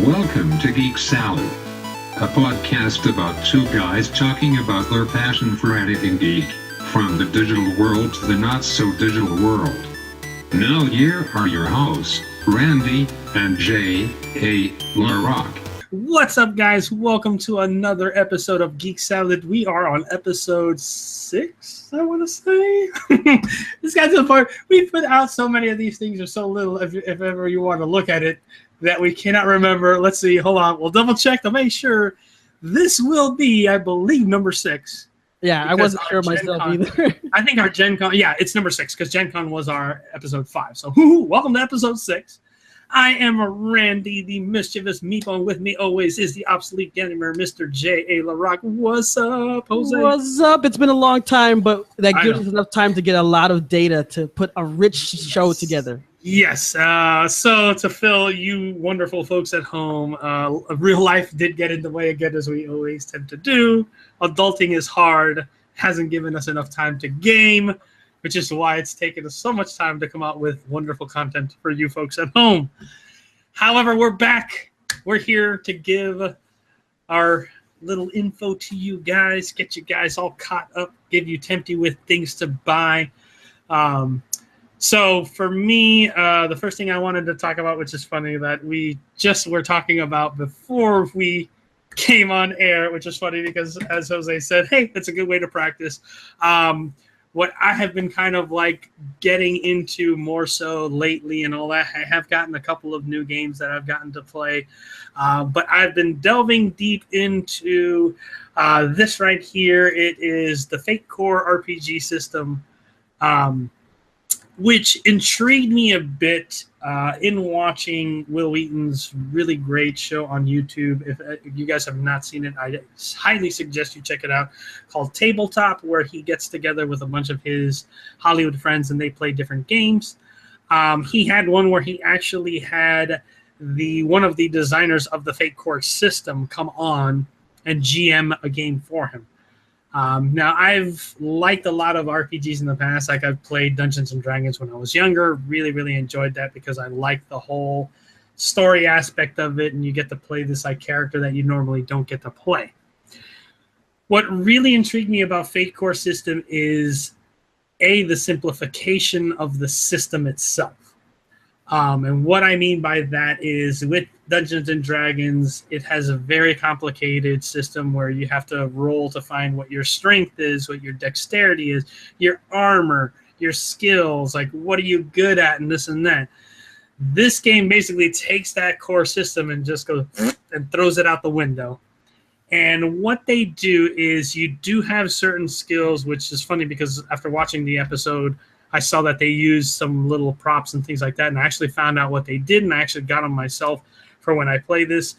Welcome to Geek Salad, a podcast about two guys talking about their passion for anything geek, from the digital world to the not-so-digital world. Now here are your hosts, Randy and J.A. LaRock. What's up, guys? Welcome to another episode of Geek Salad. We are on episode 6, I want to say. This guy's to the point, we put out so many of these things or so little, if ever you want to look at it, that we cannot remember. Let's see, hold on. We'll double check to make sure. This will be, I believe, number 6. Yeah, I wasn't sure myself either. I think our Gen Con, yeah, it's number 6 because Gen Con was our episode 5. So, welcome to episode 6. I am Randy, the mischievous meatball. With me always is the obsolete gamer, Mr. J.A. LaRock. What's up, Jose? What's up? It's been a long time, but that gives us enough time to get a lot of data to put a rich show together. Yes. So to fill you wonderful folks at home, real life did get in the way again, as we always tend to do. Adulting is hard, hasn't given us enough time to game, which is why it's taken us so much time to come out with wonderful content for you folks at home. However, we're back. We're here to give our little info to you guys, get you guys all caught up, give you tempted with things to buy. So for me, the first thing I wanted to talk about, which is funny, that we just were talking about before we came on air, which is funny because, as Jose said, hey, it's a good way to practice. What I have been kind of like getting into more so lately and all that, I have gotten a couple of new games that I've gotten to play, but I've been delving deep into this right here. It is the Fate Core RPG system, which intrigued me a bit in watching Will Wheaton's really great show on YouTube. If you guys have not seen it, I highly suggest you check it out, called Tabletop, where he gets together with a bunch of his Hollywood friends and they play different games. He had one where he actually had one of the designers of the Fate Core system come on and GM a game for him. Now, I've liked a lot of RPGs in the past. Like, I've played Dungeons & Dragons when I was younger. Really, really enjoyed that because I like the whole story aspect of it, and you get to play this like character that you normally don't get to play. What really intrigued me about Fate Core system is, the simplification of the system itself. And what I mean by that is, with Dungeons & Dragons, it has a very complicated system where you have to roll to find what your strength is, what your dexterity is, your armor, your skills, like what are you good at, and this and that. This game basically takes that core system and just goes and throws it out the window. And what they do is, you do have certain skills, which is funny because after watching the episode, I saw that they used some little props and things like that, and I actually found out what they did, and I actually got them myself for when I play this,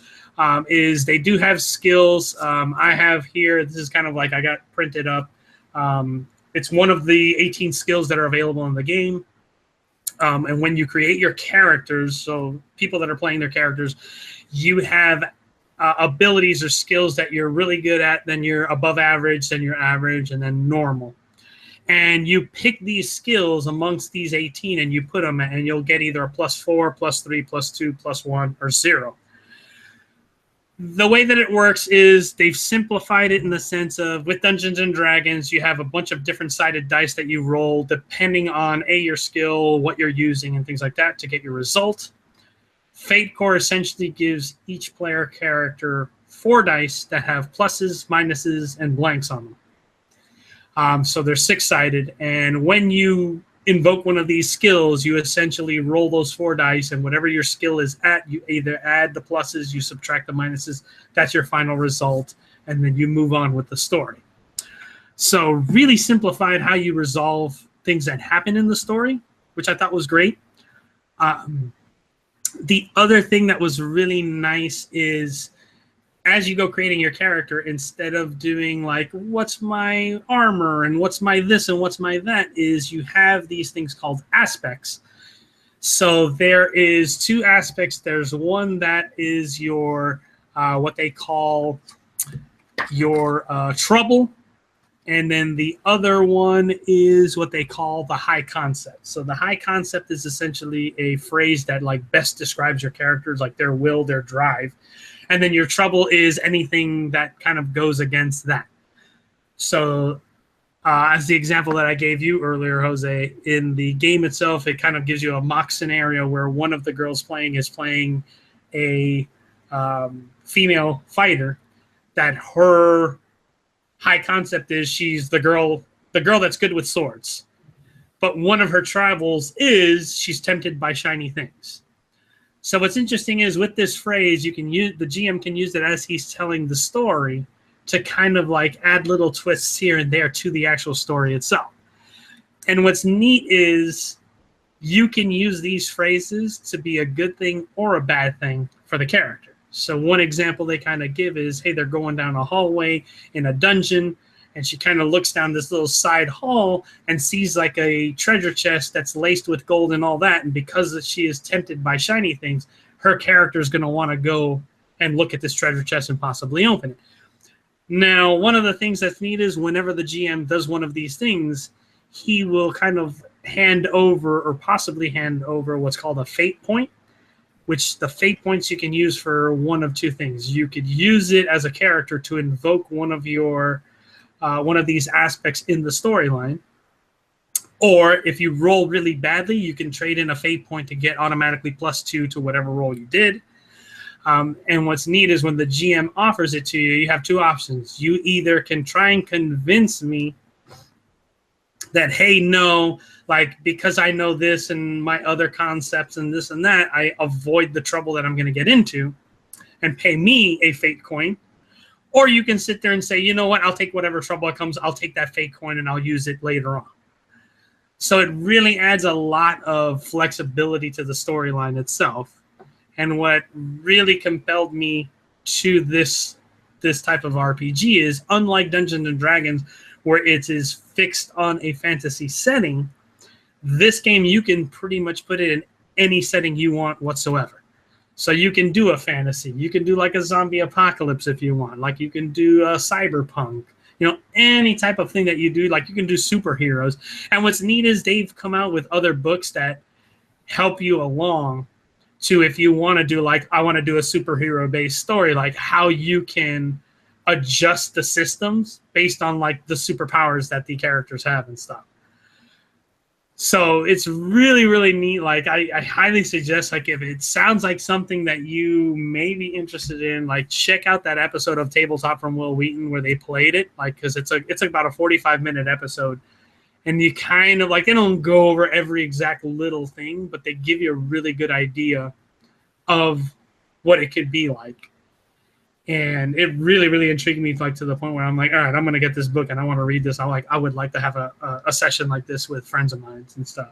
is they do have skills. I have here, this is kind of like I got printed up. It's one of the 18 skills that are available in the game. And when you create your characters, so people that are playing their characters, you have abilities or skills that you're really good at, then you're above average, then you're average, and then normal. And you pick these skills amongst these 18 and you put them, and you'll get either a +4, +3, +2, +1, or 0. The way that it works is they've simplified it in the sense of, with Dungeons & Dragons, you have a bunch of different sided dice that you roll depending on your skill, what you're using, and things like that to get your result. Fate Core essentially gives each player character 4 dice that have pluses, minuses, and blanks on them. So they're 6-sided, and when you invoke one of these skills, you essentially roll those 4 dice, and whatever your skill is at, you either add the pluses, you subtract the minuses, that's your final result, and then you move on with the story. So really simplified how you resolve things that happen in the story, which I thought was great. The other thing that was really nice is, as you go creating your character, instead of doing like, what's my armor and what's my this and what's my that, is you have these things called aspects. So there is 2 aspects. There's one that is your, what they call your trouble, And then the other one is what they call the high concept. So the high concept is essentially a phrase that like best describes your characters, like their will, their drive. And then your trouble is anything that kind of goes against that. So as the example that I gave you earlier, Jose, in the game itself, it kind of gives you a mock scenario where one of the girls playing is playing a female fighter that her high concept is she's the girl that's good with swords. But one of her troubles is she's tempted by shiny things. So what's interesting is with this phrase, you can use the GM can use it as he's telling the story to kind of like add little twists here and there to the actual story itself. And what's neat is you can use these phrases to be a good thing or a bad thing for the character. So one example they kind of give is, hey, they're going down a hallway in a dungeon, and she kind of looks down this little side hall and sees like a treasure chest that's laced with gold and all that. And because she is tempted by shiny things, her character is going to want to go and look at this treasure chest and possibly open it. Now, one of the things that's neat is whenever the GM does one of these things, he will kind of hand over or possibly hand over what's called a fate point, which the fate points you can use for one of two things. You could use it as a character to invoke one of these aspects in the storyline. Or if you roll really badly, you can trade in a fate point to get automatically +2 to whatever roll you did. And what's neat is when the GM offers it to you, you have two options. You either can try and convince me that, hey, no, like because I know this and my other concepts and this and that, I avoid the trouble that I'm going to get into and pay me a fate coin. Or you can sit there and say, you know what, I'll take whatever trouble comes. I'll take that fate coin and I'll use it later on. So it really adds a lot of flexibility to the storyline itself. And what really compelled me to this type of RPG is, unlike Dungeons and Dragons, where it is fixed on a fantasy setting, this game you can pretty much put it in any setting you want whatsoever. So you can do a fantasy, you can do like a zombie apocalypse if you want, like you can do a cyberpunk, you know, any type of thing that you do, like you can do superheroes. And what's neat is they've come out with other books that help you along to, if you want to do like, I want to do a superhero based story, like how you can adjust the systems based on like the superpowers that the characters have and stuff. So it's really, really neat. Like I highly suggest, like if it sounds like something that you may be interested in, like check out that episode of Tabletop from Will Wheaton where they played it, like because it's about a 45-minute episode, and you kind of like, they don't go over every exact little thing, but they give you a really good idea of what it could be like. And it really, really intrigued me, like to the point where I'm like, all right, I'm going to get this book and I want to read this. I would like to have a session like this with friends of mine and stuff.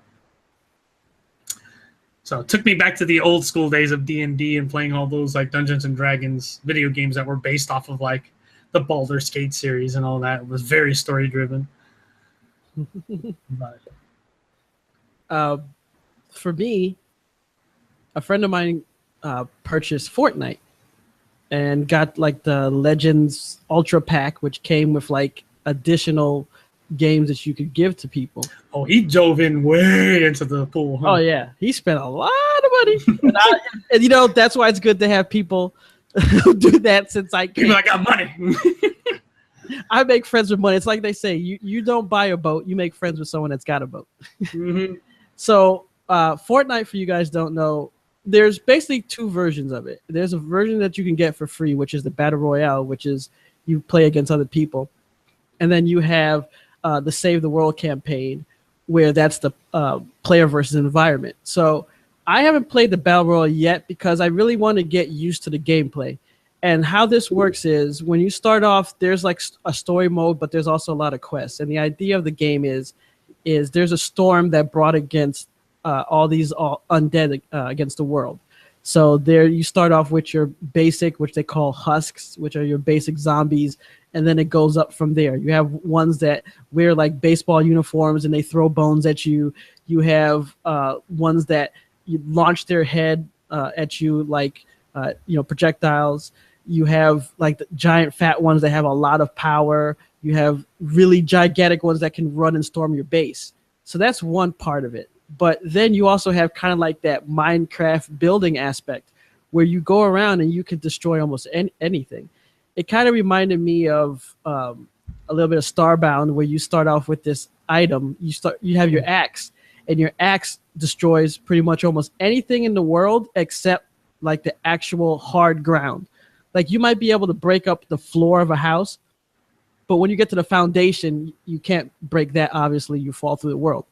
So it took me back to the old school days of D&D and playing all those like Dungeons and Dragons video games that were based off of like the Baldur's Gate series and all that. It was very story driven. But for me, a friend of mine purchased Fortnite and got like the Legends Ultra Pack, which came with like additional games that you could give to people. Oh, he dove in way into the pool. Huh? Oh yeah, he spent a lot of money, and you know that's why it's good to have people who do that. Since people that got money, I make friends with money. It's like they say, you don't buy a boat, you make friends with someone that's got a boat. Mm-hmm. So Fortnite, for you guys don't know, there's basically two versions of it. There's a version that you can get for free, which is the Battle Royale, which is you play against other people. And then you have the Save the World campaign, where that's the player versus environment. So I haven't played the Battle Royale yet because I really want to get used to the gameplay. And how this works is when you start off, there's like a story mode, but there's also a lot of quests. And the idea of the game is there's a storm that brought against all these undead against the world. So there you start off with your basic, which they call husks, which are your basic zombies, and then it goes up from there. You have ones that wear like baseball uniforms and they throw bones at you. You have ones that you launch their head at you like projectiles. You have like the giant fat ones that have a lot of power. You have really gigantic ones that can run and storm your base. So that's one part of it. But then you also have kind of like that Minecraft building aspect where you go around and you can destroy almost anything. It kind of reminded me of a little bit of Starbound, where you start off with this item. You have your axe, and your axe destroys pretty much almost anything in the world except like the actual hard ground. Like you might be able to break up the floor of a house, but when you get to the foundation, you can't break that. Obviously, you fall through the world.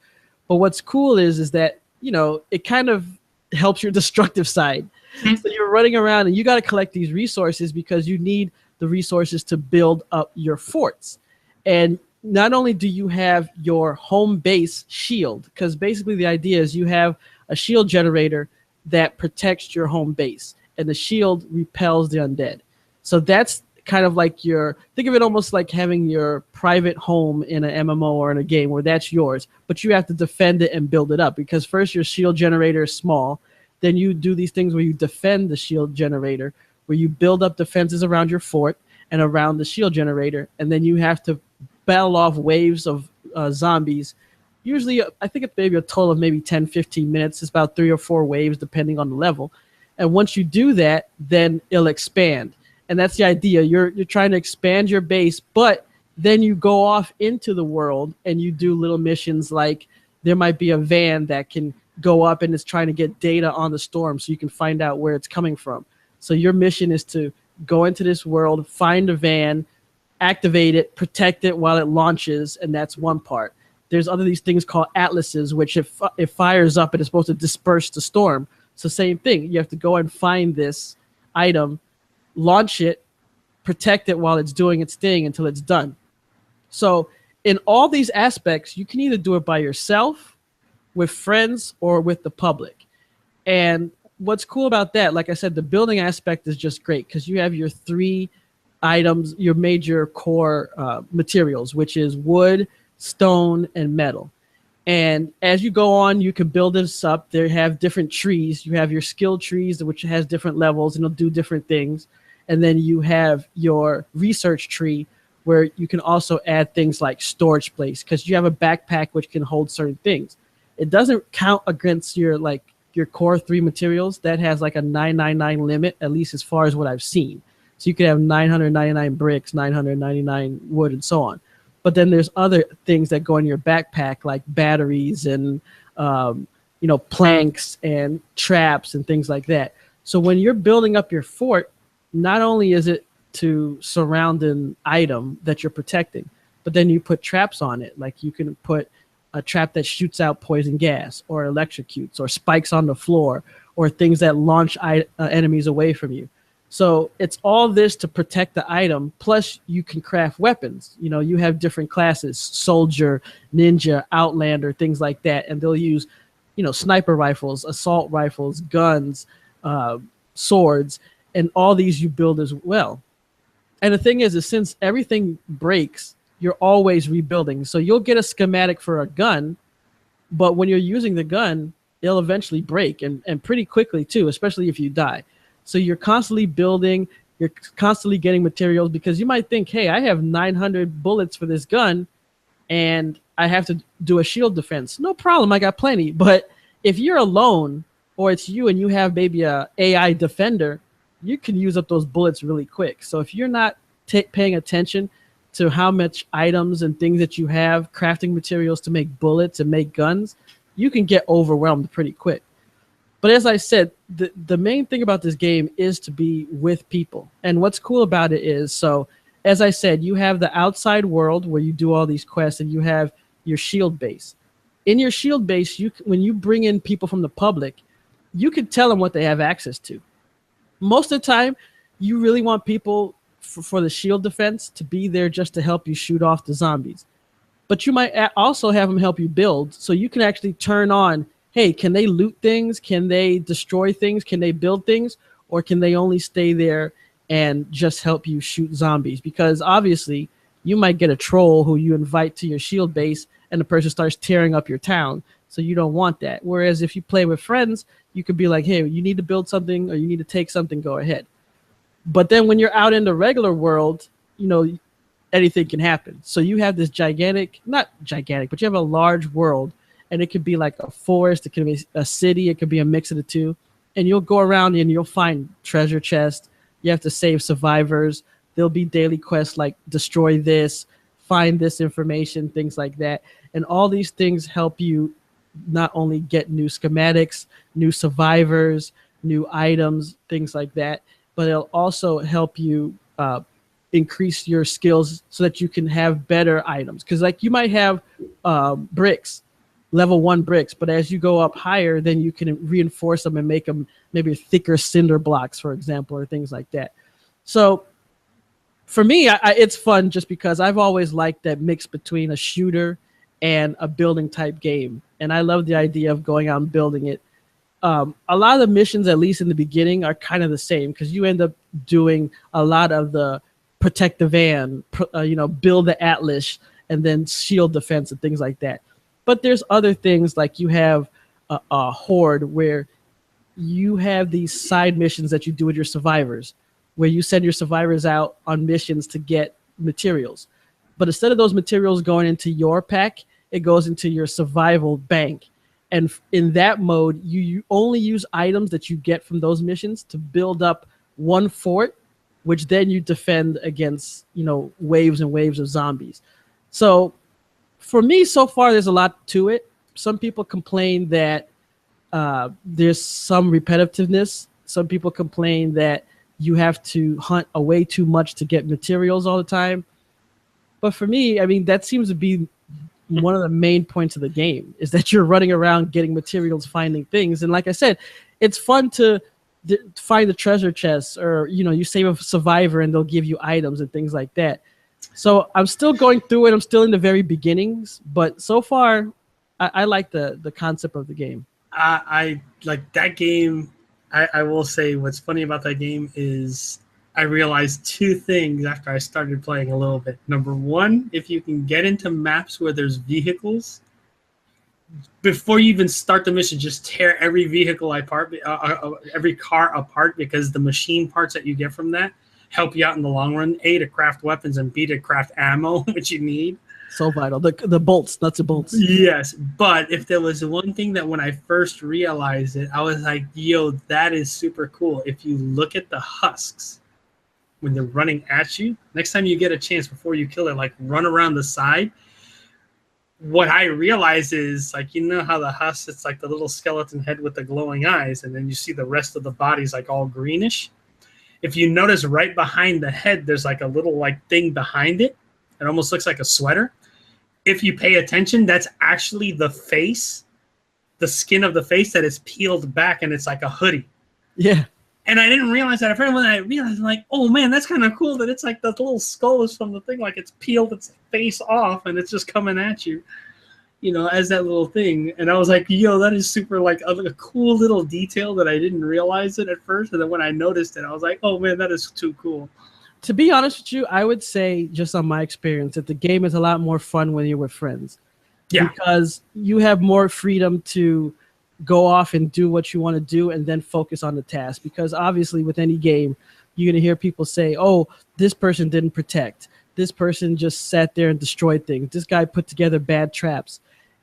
But what's cool is that, you know, it kind of helps your destructive side. So you're running around and you got to collect these resources because you need the resources to build up your forts. And not only do you have your home base shield, because basically the idea is you have a shield generator that protects your home base, and the shield repels the undead. So that's kind of like think of it almost like having your private home in an MMO or in a game where that's yours, but you have to defend it and build it up, because first your shield generator is small. Then you do these things where you defend the shield generator, where you build up defenses around your fort and around the shield generator. And then you have to battle off waves of zombies. Usually, I think it's maybe a total of maybe 10, 15 minutes. It's about 3 or 4 waves, depending on the level. And once you do that, then it'll expand. And that's the idea. You're trying to expand your base, but then you go off into the world and you do little missions, like there might be a van that can go up and it's trying to get data on the storm so you can find out where it's coming from. So your mission is to go into this world, find a van, activate it, protect it while it launches, and that's one part. There's these things called atlases, which if it fires up, it is supposed to disperse the storm. So same thing. You have to go and find this item, launch it, protect it while it's doing its thing until it's done. So in all these aspects, you can either do it by yourself, with friends, or with the public. And what's cool about that, like I said, the building aspect is just great because you have your 3 items, your major core materials, which is wood, stone, and metal. And as you go on, you can build this up. They have different trees. You have your skill trees, which has different levels and it'll do different things. And then you have your research tree, where you can also add things like storage place, because you have a backpack which can hold certain things. It doesn't count against your core 3 materials. That has like a 999 limit, at least as far as what I've seen. So you could have 999 bricks, 999 wood, and so on. But then there's other things that go in your backpack, like batteries and planks and traps and things like that. So when you're building up your fort, not only is it to surround an item that you're protecting, but then you put traps on it. Like you can put a trap that shoots out poison gas or electrocutes or spikes on the floor or things that launch enemies away from you. So it's all this to protect the item. Plus you can craft weapons. You know, you have different classes, soldier, ninja, outlander, things like that. And they'll use, sniper rifles, assault rifles, guns, swords, and all these you build as well. And the thing is since everything breaks, you're always rebuilding. So you'll get a schematic for a gun, but when you're using the gun, it'll eventually break and pretty quickly too, especially if you die. So you're constantly building, you're constantly getting materials, because you might think, hey, I have 900 bullets for this gun and I have to do a shield defense. No problem, I got plenty. But if you're alone or it's you and you have maybe a AI defender, you can use up those bullets really quick. So if you're not paying attention to how much items and things that you have, crafting materials to make bullets and make guns, you can get overwhelmed pretty quick. But as I said, the main thing about this game is to be with people. And what's cool about it is, so as I said, you have the outside world where you do all these quests, and you have your shield base. In your shield base, when you bring in people from the public, you can tell them what they have access to. Most of the time, you really want people for the shield defense to be there just to help you shoot off the zombies. But you might also have them help you build, so you can actually turn on, hey, can they loot things? Can they destroy things? Can they build things? Or can they only stay there and just help you shoot zombies? Because obviously you might get a troll who you invite to your shield base and the person starts tearing up your town. So you don't want that. Whereas if you play with friends, you could be like, hey, you need to build something or you need to take something, go ahead. But then when you're out in the regular world, you know, anything can happen. So you have this gigantic, not gigantic, but you have a large world, and it could be like a forest, it could be a city, it could be a mix of the two. And you'll go around and you'll find treasure chests. You have to save survivors. There'll be daily quests like destroy this, find this information, things like that. And all these things help you not only get new schematics, new survivors, new items, things like that, but it'll also help you increase your skills so that you can have better items. Because like you might have bricks, level 1 bricks, but as you go up higher, then you can reinforce them and make them maybe thicker cinder blocks, for example, or things like that. So for me, it's fun just because I've always liked that mix between a shooter and a building type game. And I love the idea of going out and building it. A lot of the missions, at least in the beginning, are kind of the same because you end up doing a lot of the protect the van, build the Atlas, and then shield defense and things like that. But there's other things like you have a horde where you have these side missions that you do with your survivors, where you send your survivors out on missions to get materials. But instead of those materials going into your pack, it goes into your survival bank. And in that mode, you only use items that you get from those missions to build up one fort, which then you defend against, waves and waves of zombies. So for me, so far, there's a lot to it. Some people complain that there's some repetitiveness. Some people complain that you have to hunt away too much to get materials all the time. But for me, I mean, that seems to be one of the main points of the game is that you're running around getting materials, finding things. And like I said, it's fun to find the treasure chests or, you save a survivor and they'll give you items and things like that. So I'm still going through it. I'm still in the very beginnings, but so far I like the concept of the game. I like that game. I will say what's funny about that game is I realized two things after I started playing a little bit. Number one, if you can get into maps where there's vehicles, before you even start the mission, just tear every vehicle apart, every car apart, because the machine parts that you get from that help you out in the long run. A, to craft weapons, and B, to craft ammo, which you need. So vital. The bolts, nuts and bolts. Yes, but if there was one thing that when I first realized it, I was like, yo, that is super cool. If you look at the husks when they're running at you, next time you get a chance before you kill it, like run around the side. What I realize is, like, how the husk, it's like the little skeleton head with the glowing eyes, and then you see the rest of the body's like all greenish. If you notice right behind the head, there's like a little like thing behind it. It almost looks like a sweater. If you pay attention, that's actually the face, the skin of the face that is peeled back, and it's like a hoodie. Yeah. And I didn't realize that at first. When I realized, I'm like, oh man, that's kind of cool that it's like the little skull is from the thing, like it's peeled its face off and it's just coming at you, as that little thing. And I was like, yo, that is super like a cool little detail that I didn't realize it at first. And then when I noticed it, I was like, oh man, that is too cool. To be honest with you, I would say, just on my experience, that the game is a lot more fun when you're with friends. Yeah. Because you have more freedom to go off and do what you want to do and then focus on the task. Because obviously with any game, you're going to hear people say, oh, this person didn't protect. This person just sat there and destroyed things. This guy put together bad traps.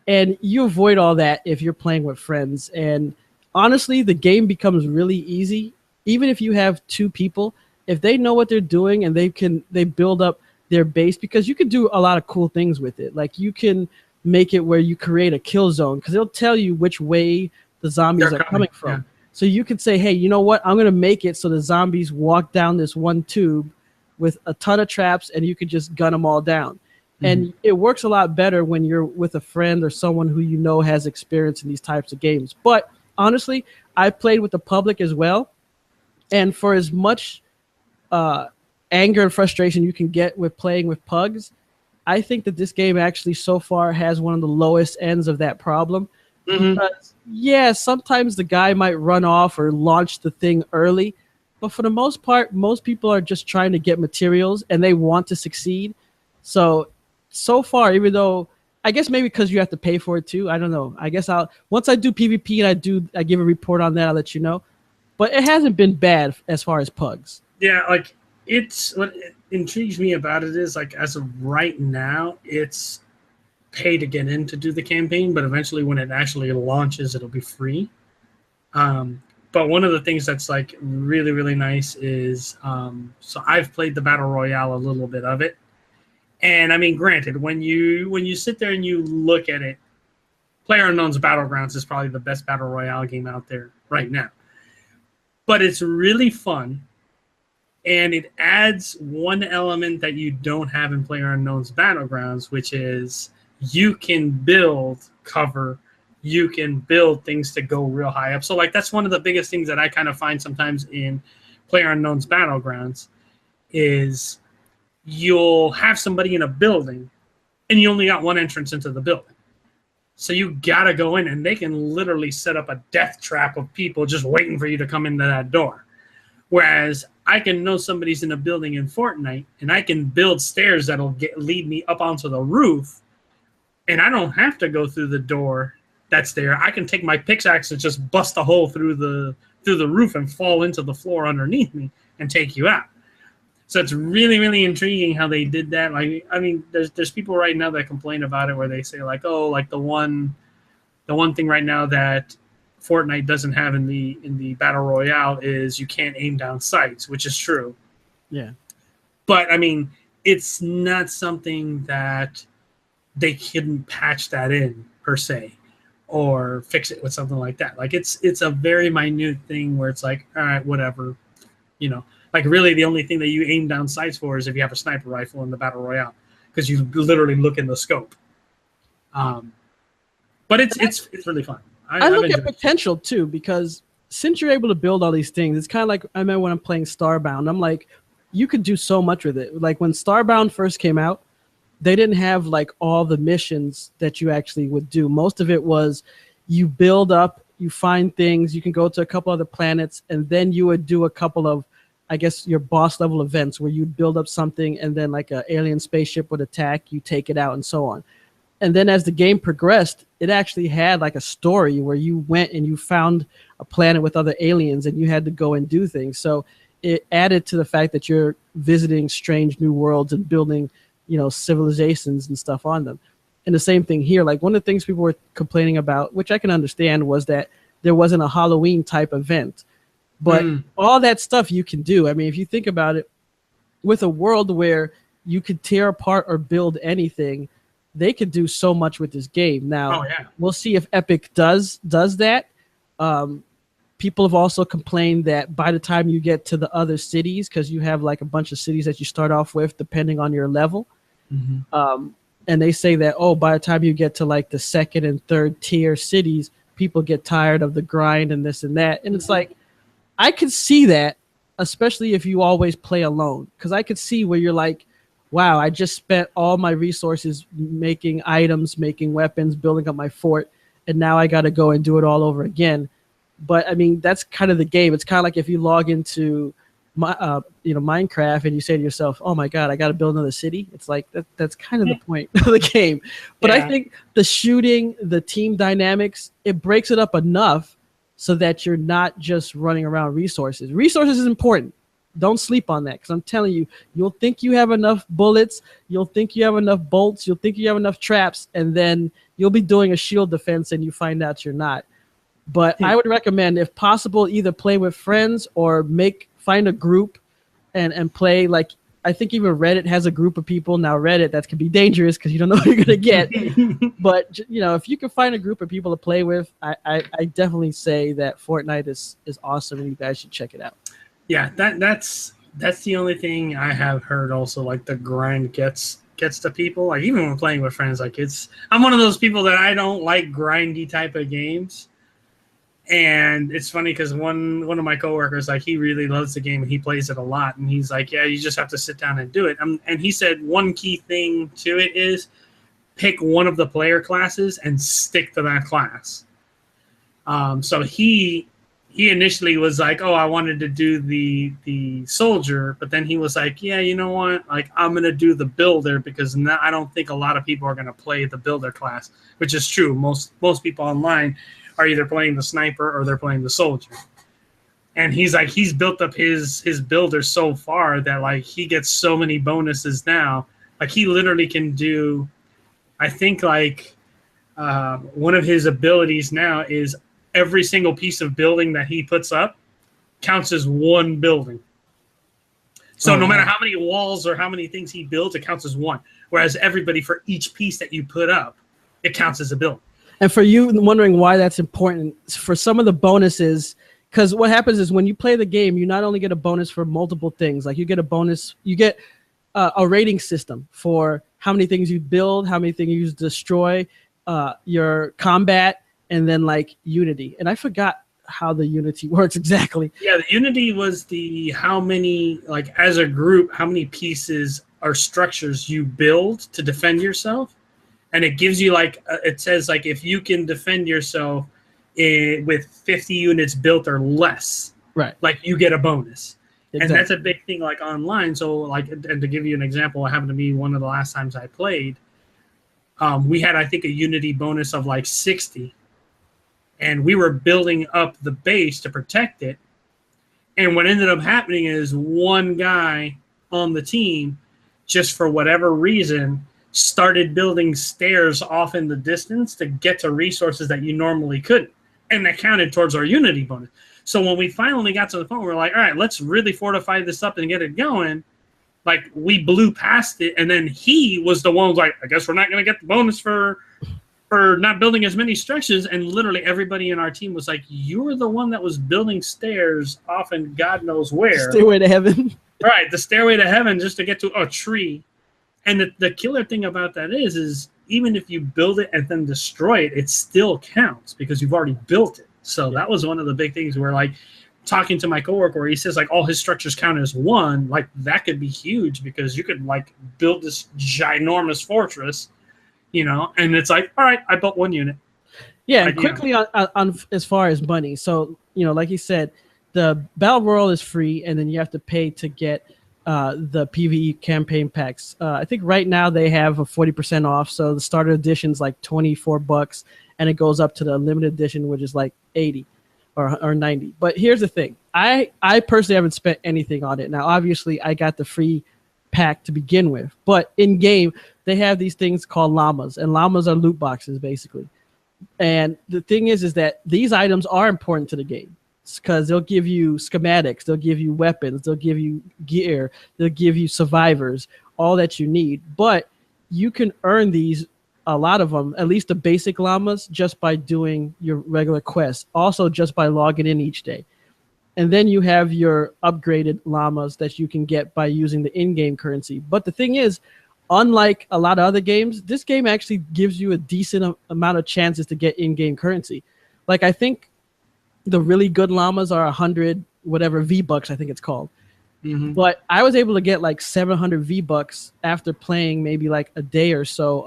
And you avoid all that if you're playing with friends. And honestly, the game becomes really easy. Even if you have two people, if they know what they're doing and they build up their base, because you can do a lot of cool things with it. Like you can make it where you create a kill zone because it'll tell you which way the zombies are coming from. Yeah. So you could say, hey, you know what? I'm going to make it so the zombies walk down this one tube with a ton of traps and you could just gun them all down. Mm-hmm. And it works a lot better when you're with a friend or someone who has experience in these types of games. But honestly, I played with the public as well. And for as much anger and frustration you can get with playing with pugs, I think that this game actually so far has one of the lowest ends of that problem. Mm-hmm. Because, yeah, sometimes the guy might run off or launch the thing early, but for the most part, most people are just trying to get materials and they want to succeed. So far, even though I guess maybe because you have to pay for it too, I don't know. I guess once I do PvP and I give a report on that, I'll let you know. But it hasn't been bad as far as pugs. Yeah, like it's what intrigues me about it is like as of right now, it's pay to get in to do the campaign, but eventually when it actually launches, it'll be free. But one of the things that's like really, really nice is so I've played the Battle Royale a little bit of it. And I mean, granted, when you sit there and you look at it, PlayerUnknown's Battlegrounds is probably the best Battle Royale game out there right now. But it's really fun, and it adds one element that you don't have in PlayerUnknown's Battlegrounds, which is you can build cover, you can build things to go real high up. So like that's one of the biggest things that I kind of find sometimes in PlayerUnknown's Battlegrounds is you'll have somebody in a building and you only got one entrance into the building. So you gotta go in and they can literally set up a death trap of people just waiting for you to come into that door. Whereas I can know somebody's in a building in Fortnite and I can build stairs that'll lead me up onto the roof, and I don't have to go through the door that's there. I can take my pickaxe and just bust a hole through the roof and fall into the floor underneath me and take you out. So it's really, really intriguing how they did that. Like, I mean, there's people right now that complain about it where they say like, oh, like the one thing right now that Fortnite doesn't have in the Battle Royale is you can't aim down sights, which is true. Yeah. But I mean, it's not something that they couldn't patch that in per se or fix it with something like that. Like it's a very minute thing where it's like, all right, whatever, you know. Like really the only thing that you aim down sights for is if you have a sniper rifle in the Battle Royale, because you literally look in the scope. But it's really fun. I look at potential too, because since you're able to build all these things, it's kind of like I remember when I'm playing Starbound. I'm like, you could do so much with it. Like when Starbound first came out, they didn't have like all the missions that you actually would do. Most of it was you build up, you find things, you can go to a couple other planets, and then you would do a couple of, I guess, your boss level events where you'd build up something and then like an alien spaceship would attack, you take it out and so on. And then as the game progressed, it actually had like a story where you went and you found a planet with other aliens and you had to go and do things. So it added to the fact that you're visiting strange new worlds and building, you know, civilizations and stuff on them. And the same thing here. Like one of the things people were complaining about, which I can understand, was that there wasn't a Halloween type event. But all that stuff you can do. I mean, if you think about it, with a world where you could tear apart or build anything, they could do so much with this game. Now, we'll see if Epic does that. People have also complained that by the time you get to the other cities, because you have like a bunch of cities that you start off with, depending on your level, and they say that, oh, by the time you get to like the second and third tier cities, people get tired of the grind and this and that. And it's like, I could see that, especially if you always play alone, because I could see where you're like, wow, I just spent all my resources making items, making weapons, building up my fort, and now I got to go and do it all over again. But I mean, that's kind of the game. It's kind of like if you log into Minecraft and you say to yourself, oh my God, I got to build another city. It's like that's kind of the point of the game. But I think the shooting, the team dynamics, it breaks it up enough so that you're not just running around resources. Resources is important. Don't sleep on that, because I'm telling you, you'll think you have enough bullets, you'll think you have enough bolts, you'll think you have enough traps, and then you'll be doing a shield defense and you find out you're not. But I would recommend, if possible, either play with friends or find a group and play. Like, I think even Reddit has a group of people. Now Reddit, that can be dangerous because you don't know what you're going to get. But, you know, if you can find a group of people to play with, I definitely say that Fortnite is awesome and you guys should check it out. Yeah, that's the only thing I have heard also, like the grind gets to people. Like even when playing with friends, like I'm one of those people that I don't like grindy type of games. And it's funny because one of my coworkers, like he really loves the game and he plays it a lot. And he's like, yeah, you just have to sit down and do it. And he said one key thing to it is pick one of the player classes and stick to that class. So he initially was like, oh, I wanted to do the soldier, but then he was like, yeah, you know what? Like, I'm going to do the builder because I don't think a lot of people are going to play the builder class, which is true. Most people online are either playing the sniper or they're playing the soldier. And he's like, he's built up his builder so far that like he gets so many bonuses now. Like he literally can do, I think like one of his abilities now is every single piece of building that he puts up counts as one building. So no matter how many walls or how many things he builds, it counts as one. Whereas everybody, for each piece that you put up, it counts as a building. And for you wondering why that's important, for some of the bonuses, because what happens is when you play the game, you not only get a bonus for multiple things, like you get a bonus, you get a rating system for how many things you build, how many things you destroy, your combat, and then like Unity. And I forgot how the Unity works exactly. Yeah, the Unity was the how many, like as a group, how many pieces or structures you build to defend yourself. And it gives you like, it says like if you can defend yourself with 50 units built or less, right? Like you get a bonus. Exactly. And that's a big thing like online. So like, and to give you an example, it happened to me one of the last times I played. We had, I think, a Unity bonus of like 60. And we were building up the base to protect it. And what ended up happening is one guy on the team, just for whatever reason, started building stairs off in the distance to get to resources that you normally couldn't. And that counted towards our Unity bonus. So when we finally got to the point, we're like, all right, let's really fortify this up and get it going. Like, we blew past it. And then he was the one who was like, I guess we're not going to get the bonus for not building as many structures. And literally everybody in our team was like, you were the one that was building stairs off in God knows where. Stairway to heaven. Right, the stairway to heaven just to get to a tree. And the killer thing about that is even if you build it and then destroy it, it still counts because you've already built it. So that was one of the big things where, like, talking to my coworker, where he says, like, all his structures count as one, like, that could be huge because you could, like, build this ginormous fortress, you know, and it's like, all right, I built one unit. Yeah, and quickly on as far as money. So, you know, like you said, the Battle Royale is free, and then you have to pay to get the PvE campaign packs. I think right now they have a 40% off. So the starter edition is like $24, and it goes up to the limited edition, which is like 80 or 90. But here's the thing. I personally haven't spent anything on it. Now, obviously, I got the free pack to begin with. But in-game, they have these things called llamas, and llamas are loot boxes, basically. And the thing is that these items are important to the game, because they'll give you schematics, they'll give you weapons, they'll give you gear, they'll give you survivors, all that you need. But you can earn these, a lot of them, at least the basic llamas, just by doing your regular quests, also just by logging in each day. And then you have your upgraded llamas that you can get by using the in-game currency. But the thing is, unlike a lot of other games, this game actually gives you a decent amount of chances to get in-game currency. Like, I think the really good llamas are 100 whatever V-Bucks, I think it's called. Mm-hmm. But I was able to get like 700 V-Bucks after playing maybe like a day or so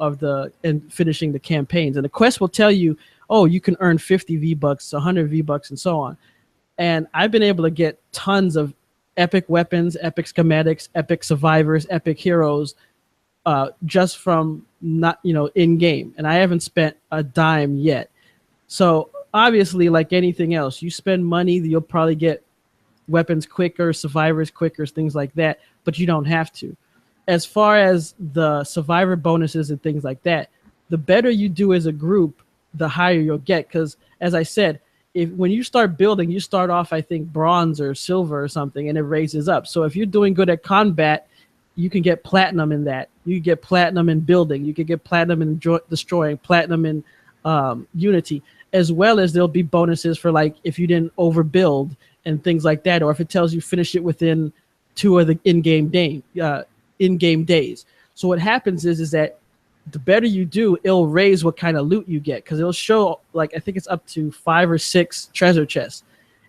and finishing the campaigns. And the quest will tell you, oh, you can earn 50 V-Bucks, 100 V-Bucks, and so on. And I've been able to get tons of epic weapons, epic schematics, epic survivors, epic heroes, just from not, in game. And I haven't spent a dime yet. So obviously, like anything else, you spend money, you'll probably get weapons quicker, survivors quicker, things like that, but you don't have to. As far as the survivor bonuses and things like that, the better you do as a group, the higher you'll get. Because as I said, when you start building, you start off, I think, bronze or silver or something, and it raises up. So if you're doing good at combat, you can get platinum in that. You can get platinum in building. You can get platinum in destroying, platinum in Unity, as well as there'll be bonuses for, like, if you didn't overbuild and things like that, or if it tells you finish it within 2 of the in-game days. So what happens is that the better you do, it'll raise what kind of loot you get, because it'll show, like, I think it's up to 5 or 6 treasure chests.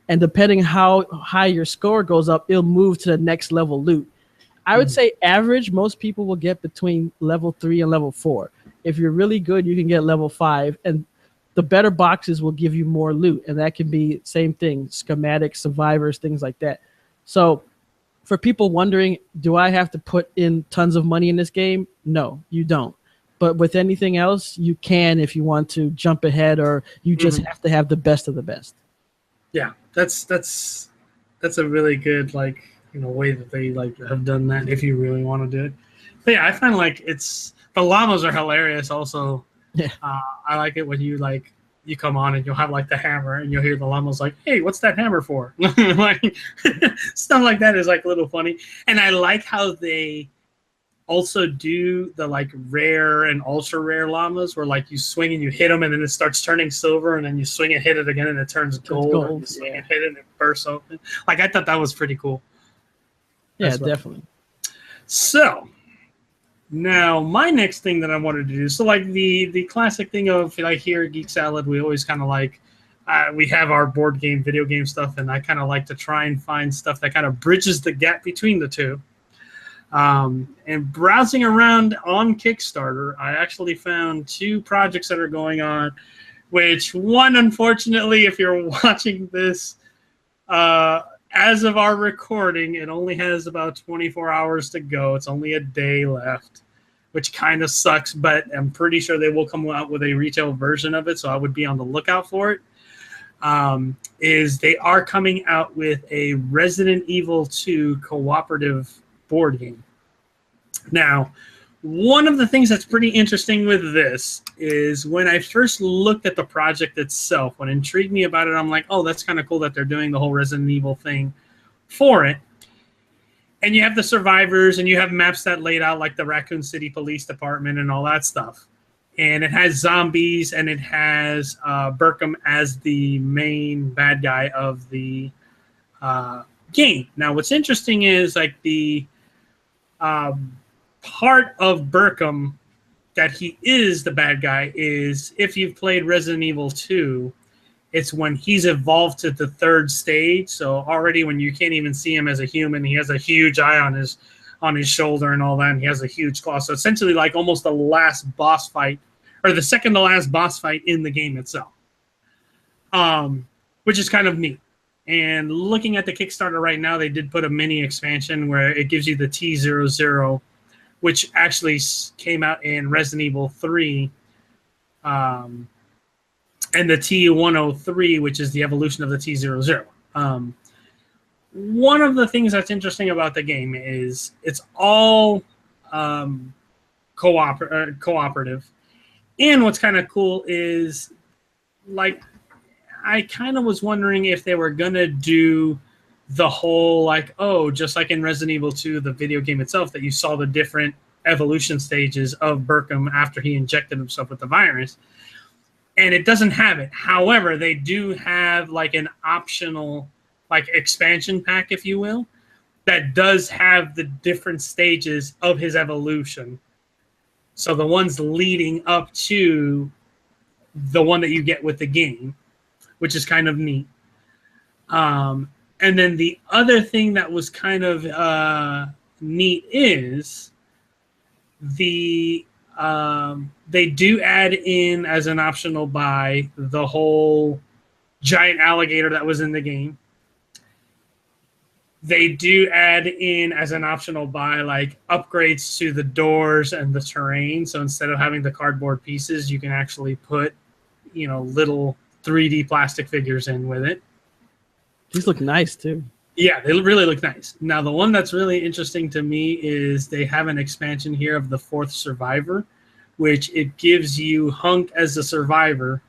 And depending how high your score goes up, it'll move to the next level loot. I would say average, most people will get between level 3 and level 4. If you're really good, you can get level 5, and the better boxes will give you more loot, and that can be same thing, schematics, survivors, things like that. So for people wondering, do I have to put in tons of money in this game? No, you don't. But with anything else, you can if you want to jump ahead, or you just have to have the best of the best. Yeah, that's That's a really good way that they have done that if you really want to do it. But yeah, I find the llamas are hilarious. Also, Yeah. I like it when you come on and you'll have the hammer and you'll hear the llamas like, "Hey, what's that hammer for?" Like stuff like that is a little funny, and I like how they also do the rare and ultra rare llamas where you swing and you hit them and then it starts turning silver, and then you swing and hit it again and it turns gold, or you swing and hit it and it bursts open. I thought that was pretty cool. Yeah, definitely. So now my next thing that I wanted to do, so the classic thing of here at Geek Salad, we always kind of we have our board game, video game stuff, and I kind of like to try and find stuff that kind of bridges the gap between the two. And browsing around on Kickstarter, I actually found 2 projects that are going on, which one, unfortunately, if you're watching this, as of our recording, it only has about 24 hours to go. It's only a day left, which kind of sucks, but I'm pretty sure they will come out with a retail version of it, so I would be on the lookout for it. Is they are coming out with a Resident Evil 2 cooperative board game. Now, one of the things that's pretty interesting with this is when I first looked at the project itself, what intrigued me about it, I'm like, oh, that's kind of cool that they're doing the whole Resident Evil thing for it. And you have the survivors and you have maps that laid out like the Raccoon City Police Department and all that stuff. And it has zombies and it has Burkham as the main bad guy of the game. Now, what's interesting is the part of Burkham that he is the bad guy is, if you've played Resident Evil 2, it's when he's evolved to the 3rd stage. So already when you can't even see him as a human, he has a huge eye on his shoulder and all that, and he has a huge claw. So essentially almost the last boss fight, or the second to last boss fight in the game itself, which is kind of neat. And looking at the Kickstarter right now, they did put a mini expansion where it gives you the T00, which actually came out in Resident Evil 3, and the T103, which is the evolution of the T00. One of the things that's interesting about the game is it's all cooperative. And what's kind of cool is, I kind of was wondering if they were going to do the whole just like in Resident Evil 2, the video game itself, that you saw the different evolution stages of Burkham after he injected himself with the virus. And it doesn't have it. However, they do have an optional expansion pack, if you will, that does have the different stages of his evolution. So the ones leading up to the one that you get with the game, which is kind of neat. And then the other thing that was kind of neat is they do add in as an optional buy the whole giant alligator that was in the game. They do add in as an optional buy upgrades to the doors and the terrain. So instead of having the cardboard pieces, you can actually put little 3D plastic figures in with it. These look nice too. Yeah, they really look nice. Now, the one that's really interesting to me is they have an expansion here of the 4th survivor, which it gives you Hunk as a survivor.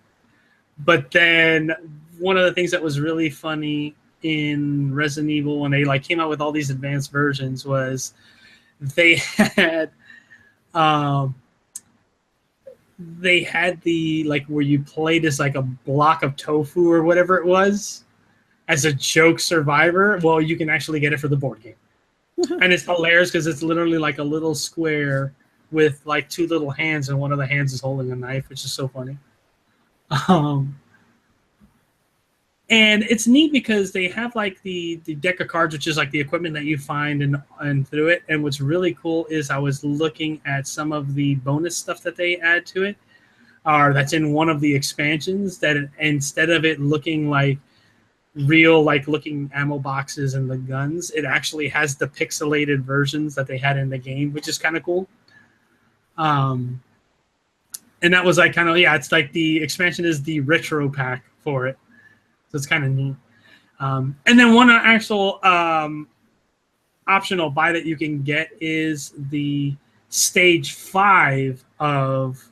But then one of the things that was really funny in Resident Evil when they came out with all these advanced versions was they had the where you played as a block of tofu or whatever it was as a joke survivor. Well, you can actually get it for the board game. And it's hilarious because it's literally a little square with 2 little hands, and one of the hands is holding a knife, which is so funny. And it's neat because they have the deck of cards, which is the equipment that you find and through it. And what's really cool is I was looking at some of the bonus stuff that they add to it, or that's in one of the expansions, that instead of it looking real looking ammo boxes and the guns, it actually has the pixelated versions that they had in the game, which is kind of cool. And that was it's the expansion is the retro pack for it. So it's kind of neat. And then one actual optional buy that you can get is the stage 5 of,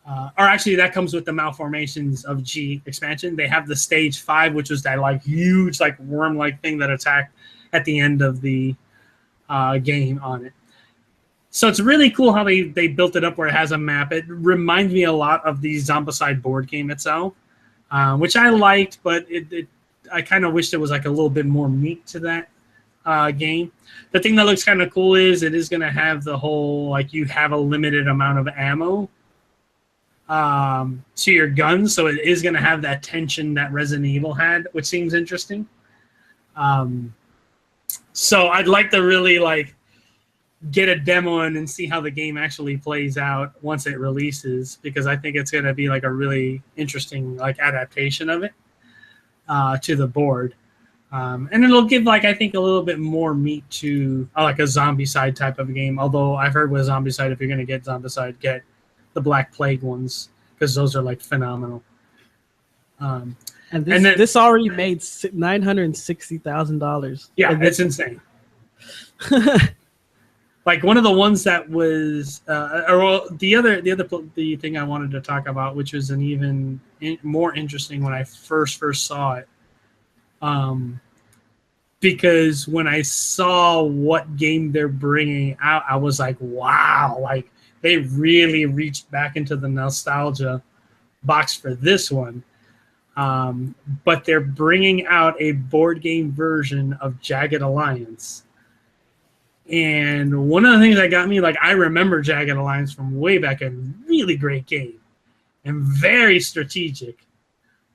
or actually that comes with the Malformations of G expansion. They have the stage 5, which was that like huge like worm-like thing that attacked at the end of the game on it. So it's really cool how they built it up where it has a map. It reminds me a lot of the Zombicide board game itself, which I liked, but I kind of wish there was like a little bit more meat to that game. The thing that looks kind of cool is it is going to have the whole, like, you have a limited amount of ammo to your guns, so it is going to have that tension that Resident Evil had, which seems interesting. So I'd like to really like get a demo in and see how the game actually plays out once it releases, because I think it's going to be like a really interesting like adaptation of it to the board. And it'll give, like, I think a little bit more meat to like a Zombicide type of game. Although I've heard with Zombicide, if you're going to get Zombicide, get the Black Plague ones, because those are like phenomenal. And this already made $960,000. Yeah, it's insane. Like one of the ones that was, the thing I wanted to talk about, which was an even more interesting when I first saw it. Because when I saw what game they're bringing out, I was like, wow, like they really reached back into the nostalgia box for this one. But they're bringing out a board game version of Jagged Alliance. And one of the things that got me, like, I remember Jagged Alliance from way back, a really great game and very strategic.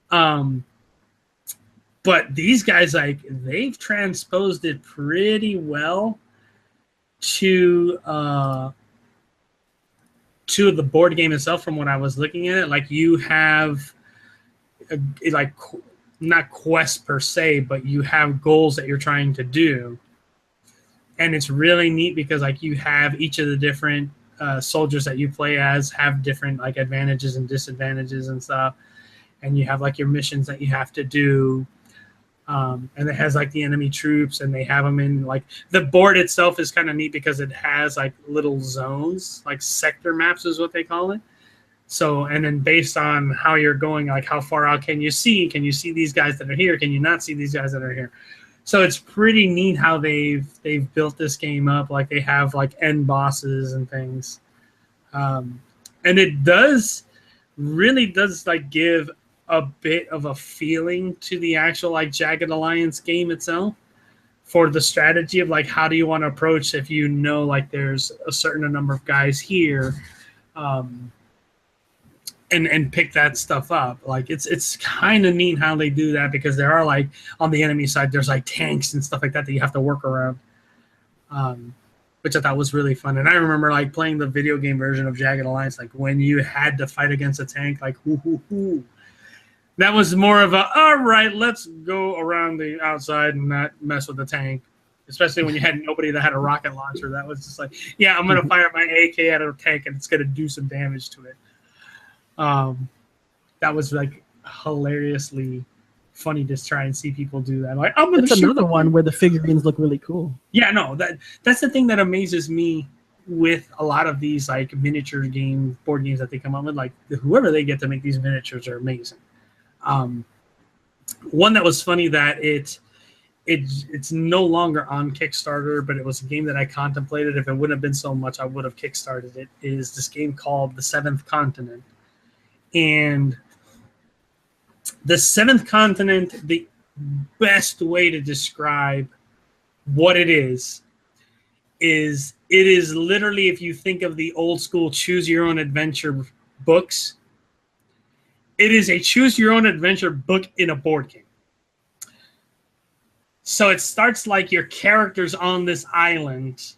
But these guys, like, they've transposed it pretty well to the board game itself. From what I was looking at it, like, you have like not quests per se, but you have goals that you're trying to do, and it's really neat because like you have each of the different soldiers that you play as have different like advantages and disadvantages and stuff, and you have like your missions that you have to do. And it has like the enemy troops, and they have them in like the board itself is kind of neat because it has like little zones, like sector maps is what they call it. So, and then based on how you're going, like how far out can you see these guys that are here? Can you not see these guys that are here? So it's pretty neat how they've built this game up. Like they have like end bosses and things. And it really does like give a bit of a feeling to the actual like Jagged Alliance game itself, for the strategy of like how do you want to approach if you know like there's a certain number of guys here, and pick that stuff up. Like it's kind of neat how they do that, because there are like on the enemy side there's like tanks and stuff like that you have to work around, which I thought was really fun. And I remember like playing the video game version of Jagged Alliance, like when you had to fight against a tank, like that was more of a, all right, let's go around the outside and not mess with the tank. Especially when you had nobody that had a rocket launcher. That was just like, yeah, I'm going to fire my AK at a tank and it's going to do some damage to it. That was like hilariously funny to try and see people do that. Like, I'm going to shoot. That's another one where the figurines look really cool. Yeah, no, that's the thing that amazes me with a lot of these like miniature board games that they come up with. Like whoever they get to make these miniatures are amazing. One that was funny that it's no longer on Kickstarter, but it was a game that I contemplated. If it wouldn't have been so much, I would have kickstarted it. Is this game called The Seventh Continent? And The Seventh Continent, the best way to describe what it is literally, if you think of the old school choose your own adventure books, it is a choose your own adventure book in a board game. So it starts like your character's on this island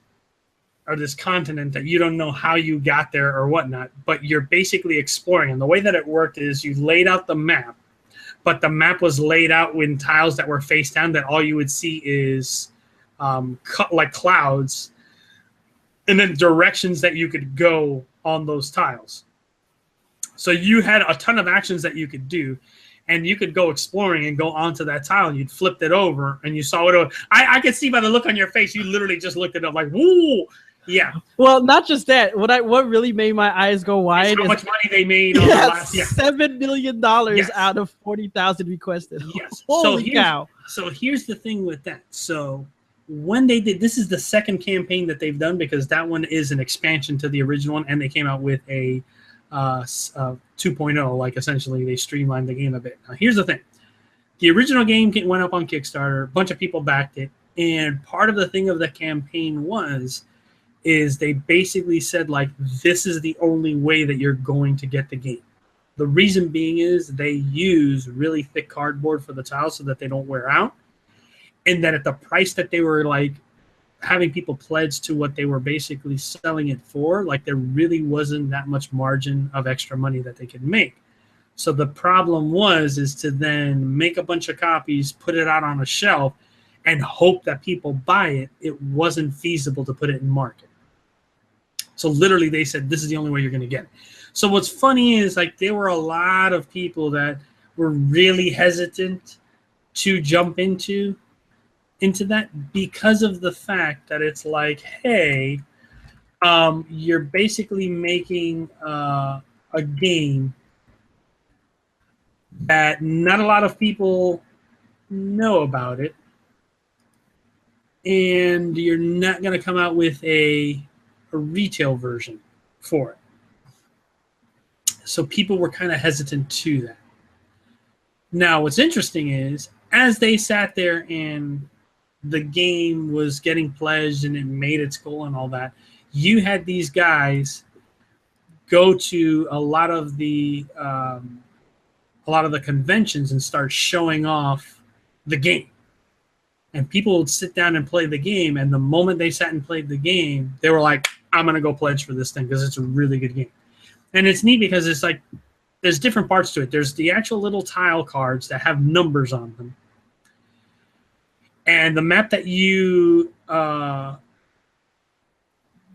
or this continent that you don't know how you got there or whatnot, but you're basically exploring. And the way that it worked is you laid out the map, but the map was laid out in tiles that were face down, that all you would see is like clouds, and then directions that you could go on those tiles. So you had a ton of actions that you could do. and you could go exploring and go onto that tile, and you'd flipped it over, and you saw it. I could see by the look on your face, you literally just looked it up like, woo, yeah. Well, not just that. What really made my eyes go wide how is much money they made on the last, $7 million out of 40,000 requested. Yes. Holy cow. So here's the thing with that. So when they did, this is the second campaign that they've done, because that one is an expansion to the original one, and they came out with a 2.0, like essentially they streamlined the game a bit. Now here's the thing. The original game went up on Kickstarter, a bunch of people backed it, and part of the thing of the campaign is they basically said, like, this is the only way that you're going to get the game. The reason being is they use really thick cardboard for the tiles so that they don't wear out, and that at the price that they were like having people pledge to what they were basically selling it for, like there really wasn't that much margin of extra money that they could make. So the problem is to then make a bunch of copies, put it out on a shelf, and hope that people buy it. It wasn't feasible to put it in market. So literally they said, this is the only way you're going to get it. So what's funny is, like, there were a lot of people that were really hesitant to jump into that, because of the fact that it's like, hey, you're basically making a game that not a lot of people know about it, and you're not going to come out with a retail version for it. So people were kind of hesitant to that. Now, what's interesting is, as they sat there and the game was getting pledged and it made its goal and all that, you had these guys go to a lot of the conventions and start showing off the game. And people would sit down and play the game, and the moment they sat and played the game, they were like, I'm going to go pledge for this thing because it's a really good game. And it's neat because it's like, there's different parts to it. There's the actual little tile cards that have numbers on them. And the map that you, the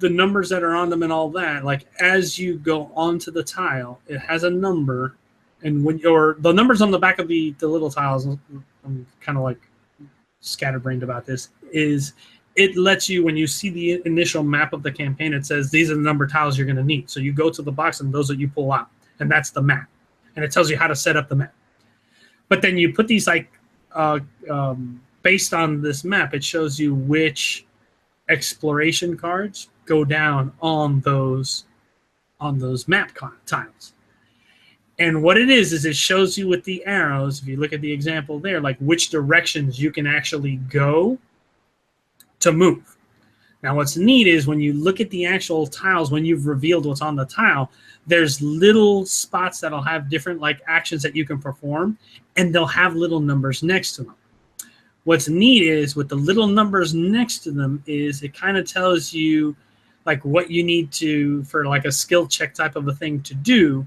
numbers that are on them and all that, like as you go onto the tile, it has a number. And when the numbers on the back of the little tiles, I'm kind of like scatterbrained about this, is it lets you, when you see the initial map of the campaign, it says these are the number tiles you're going to need. So you go to the box and those that you pull out, and that's the map. And it tells you how to set up the map. But then you put these like, based on this map, it shows you which exploration cards go down on those map tiles. And what it is it shows you with the arrows, if you look at the example there, like which directions you can actually go to move. Now, what's neat is when you look at the actual tiles, when you've revealed what's on the tile, there's little spots that'll have different like actions that you can perform, and they'll have little numbers next to them. What's neat is with the little numbers next to them is it kind of tells you like what you need to, for like a skill check type of a thing to do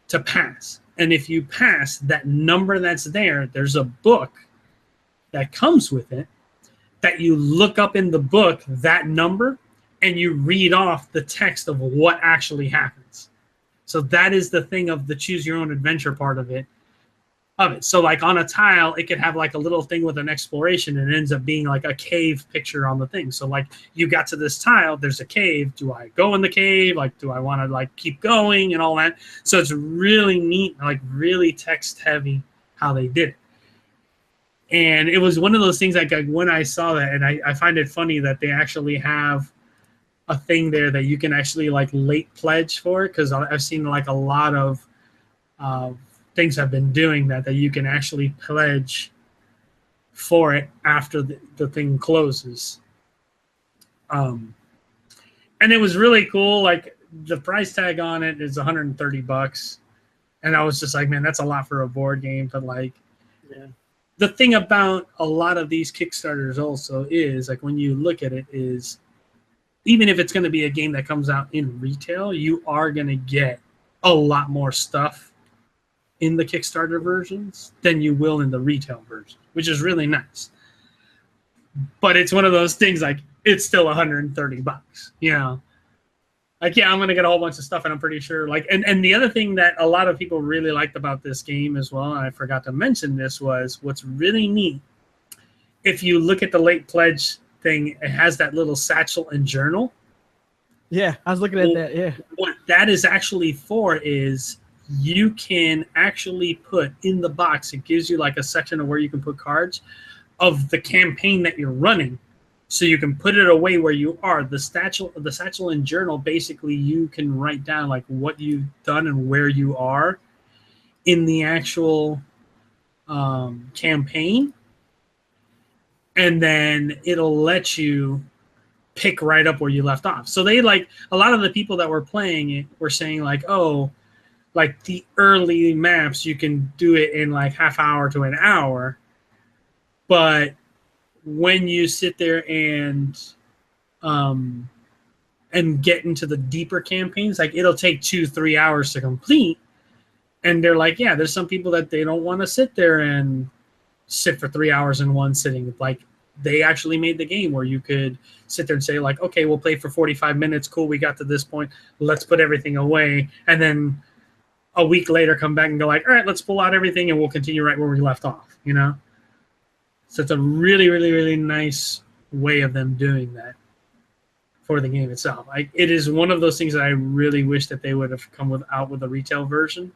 to pass. And if you pass that number that's there, there's a book that comes with it that you look up in the book, that number, and you read off the text of what actually happens. So that is the thing of the choose your own adventure part of it. So like on a tile, it could have like a little thing with an exploration, and it ends up being like a cave picture on the thing. So like you got to this tile, there's a cave. Do I go in the cave? Like, do I want to like keep going and all that? So it's really neat, like really text heavy how they did it. And it was one of those things like when I saw that, and I find it funny that they actually have a thing there that you can actually like late pledge for, because I've seen like a lot of things have been doing that you can actually pledge for it after the thing closes. And it was really cool. Like the price tag on it is $130. And I was just like, man, that's a lot for a board game. But like, yeah. The thing about a lot of these Kickstarters also is like when you look at it is even if it's going to be a game that comes out in retail, you are going to get a lot more stuff in the Kickstarter versions than you will in the retail version, which is really nice. But it's one of those things like it's still $130, you know. Like, yeah, I'm gonna get a whole bunch of stuff, and I'm pretty sure. Like, and the other thing that a lot of people really liked about this game as well, and I forgot to mention this, was what's really neat. If you look at the late pledge thing, it has that little satchel and journal. Yeah, I was looking at that. Yeah. What that is actually for is you can actually put in the box. It gives you like a section of where you can put cards of the campaign that you're running. So you can put it away where you are. The satchel and journal, basically you can write down like what you've done and where you are in the actual campaign. And then it'll let you pick right up where you left off. So they like a lot of the people that were playing it were saying like, oh, like the early maps, you can do it in like half hour to an hour. But when you sit there and get into the deeper campaigns, like it'll take 2-3 hours to complete. And they're like, yeah, there's some people that they don't want to sit there and sit for 3 hours in one sitting. Like they actually made the game where you could sit there and say like, okay, we'll play for 45 minutes. Cool. We got to this point. Let's put everything away. And then a week later, come back and go like, all right, let's pull out everything and we'll continue right where we left off, you know? So it's a really, really, really nice way of them doing that for the game itself. It is one of those things that I really wish that they would have come out with a retail version.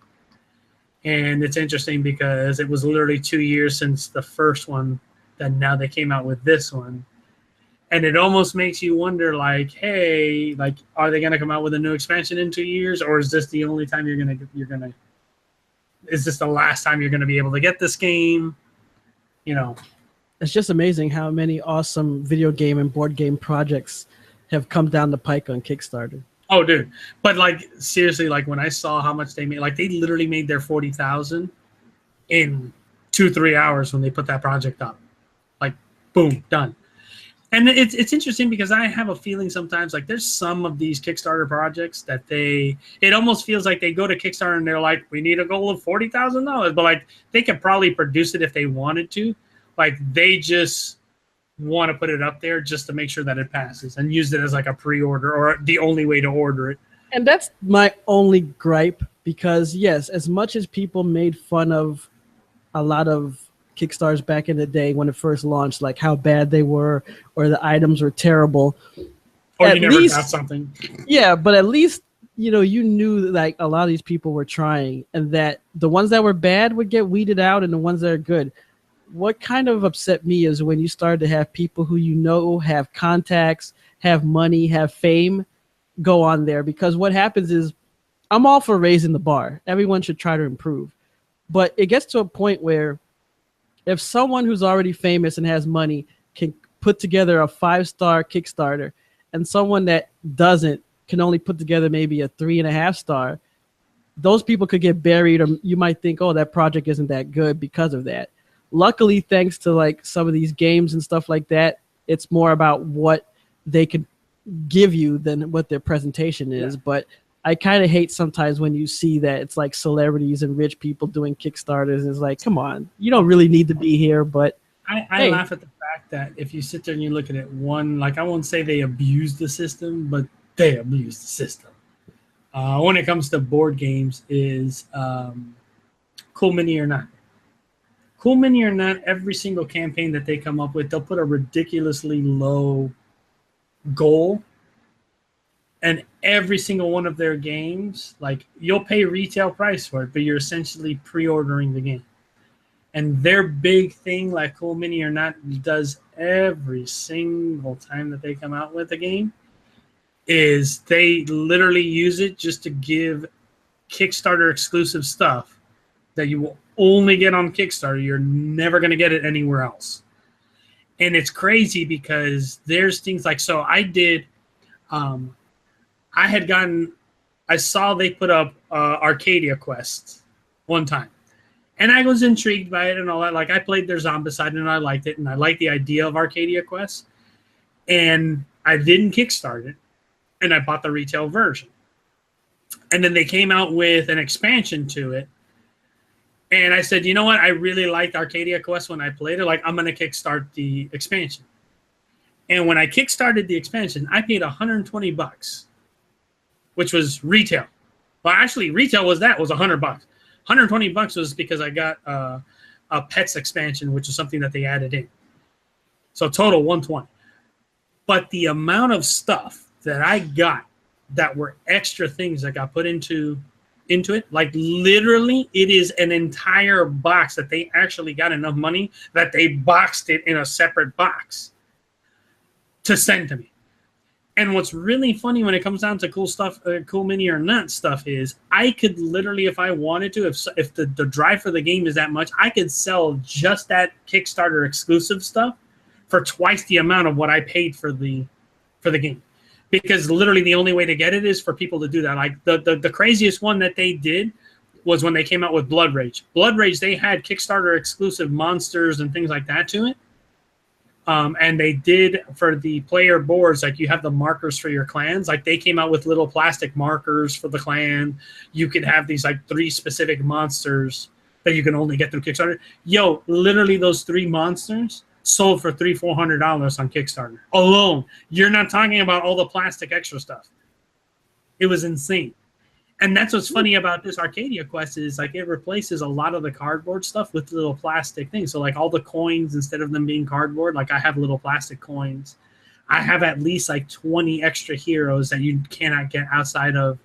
And it's interesting because it was literally 2 years since the first one that now they came out with this one. And it almost makes you wonder, like, hey, like, are they going to come out with a new expansion in 2 years? Or is this the only time is this the last time you're going to be able to get this game? You know. It's just amazing how many awesome video game and board game projects have come down the pike on Kickstarter. Oh, dude. But, like, seriously, like, when I saw how much they made, like, they literally made their $40,000 in 2-3 hours when they put that project up. Like, boom, done. And it's interesting because I have a feeling sometimes, like, there's some of these Kickstarter projects that it almost feels like they go to Kickstarter and they're like, we need a goal of $40,000. But, like, they could probably produce it if they wanted to. Like, they just want to put it up there just to make sure that it passes and use it as like a pre-order or the only way to order it. And that's my only gripe because, yes, as much as people made fun of a lot of Kickstarters back in the day when it first launched, like how bad they were or the items were terrible. Or you never got something. Yeah, but at least, you know, you knew like a lot of these people were trying and that the ones that were bad would get weeded out and the ones that are good. What kind of upset me is when you started to have people who you know have contacts, have money, have fame go on there. Because what happens is I'm all for raising the bar. Everyone should try to improve. But it gets to a point where if someone who's already famous and has money can put together a 5-star Kickstarter and someone that doesn't can only put together maybe a 3.5 star, those people could get buried or you might think, oh, that project isn't that good because of that. Luckily, thanks to like some of these games and stuff like that, it's more about what they could give you than what their presentation is. Yeah. But I kind of hate sometimes when you see that it's like celebrities and rich people doing Kickstarters. It's like, come on, you don't really need to be here. But I laugh at the fact that if you sit there and you look at it, like I won't say they abuse the system, but they abuse the system. When it comes to board games is Cool Mini or Not. Cool Mini or Not, every single campaign that they come up with, they'll put a ridiculously low goal. And every single one of their games, like you'll pay retail price for it, but you're essentially pre-ordering the game. And their big thing, like Cool Mini or Not does every single time that they come out with a game, is they literally use it just to give Kickstarter exclusive stuff that you will only get on Kickstarter. You're never going to get it anywhere else. And it's crazy because there's things like, so I did, I saw they put up Arcadia Quest one time. And I was intrigued by it and all that. Like I played their Zombicide and I liked it. And I liked the idea of Arcadia Quest. And I didn't Kickstart it. And I bought the retail version. And then they came out with an expansion to it. And I said, you know what? I really liked Arcadia Quest when I played it. Like, I'm going to kickstart the expansion. And when I kickstarted the expansion, I paid $120 which was retail. Well, actually, retail was $100. $120 was because I got a pets expansion, which is something that they added in. So total $120. But the amount of stuff that I got that were extra things that got put into it, like literally it is an entire box that they actually got enough money that they boxed it in a separate box to send to me. And what's really funny when it comes down to cool stuff, cool mini or not stuff, is I could literally, if I wanted to, if the drive for the game is that much, I could sell just that Kickstarter exclusive stuff for twice the amount of what I paid for the game. Because literally the only way to get it is for people to do that. Like the craziest one that they did was when they came out with Blood Rage. Blood Rage, they had Kickstarter exclusive monsters and things like that to it. And they did for the player boards, like you have the markers for your clans. Like they came out with little plastic markers for the clan. You could have these like 3 specific monsters that you can only get through Kickstarter. Yo, literally those 3 monsters sold for $300-400 on Kickstarter alone. You're not talking about all the plastic extra stuff. It was insane. And that's what's funny about this Arcadia Quest is like it replaces a lot of the cardboard stuff with little plastic things. So like all the coins, instead of them being cardboard, like I have little plastic coins. I have at least like 20 extra heroes that you cannot get outside of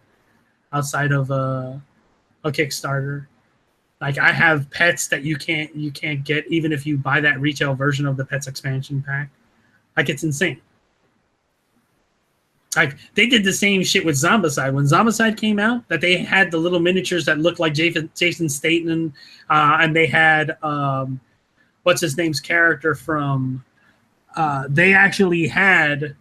a Kickstarter. Like I have pets that you can't get even if you buy that retail version of the pets expansion pack. Like it's insane. Like they did the same shit with Zombicide. When Zombicide came out, that they had the little miniatures that looked like Jason Statham, and they had what's his name's character from. They actually had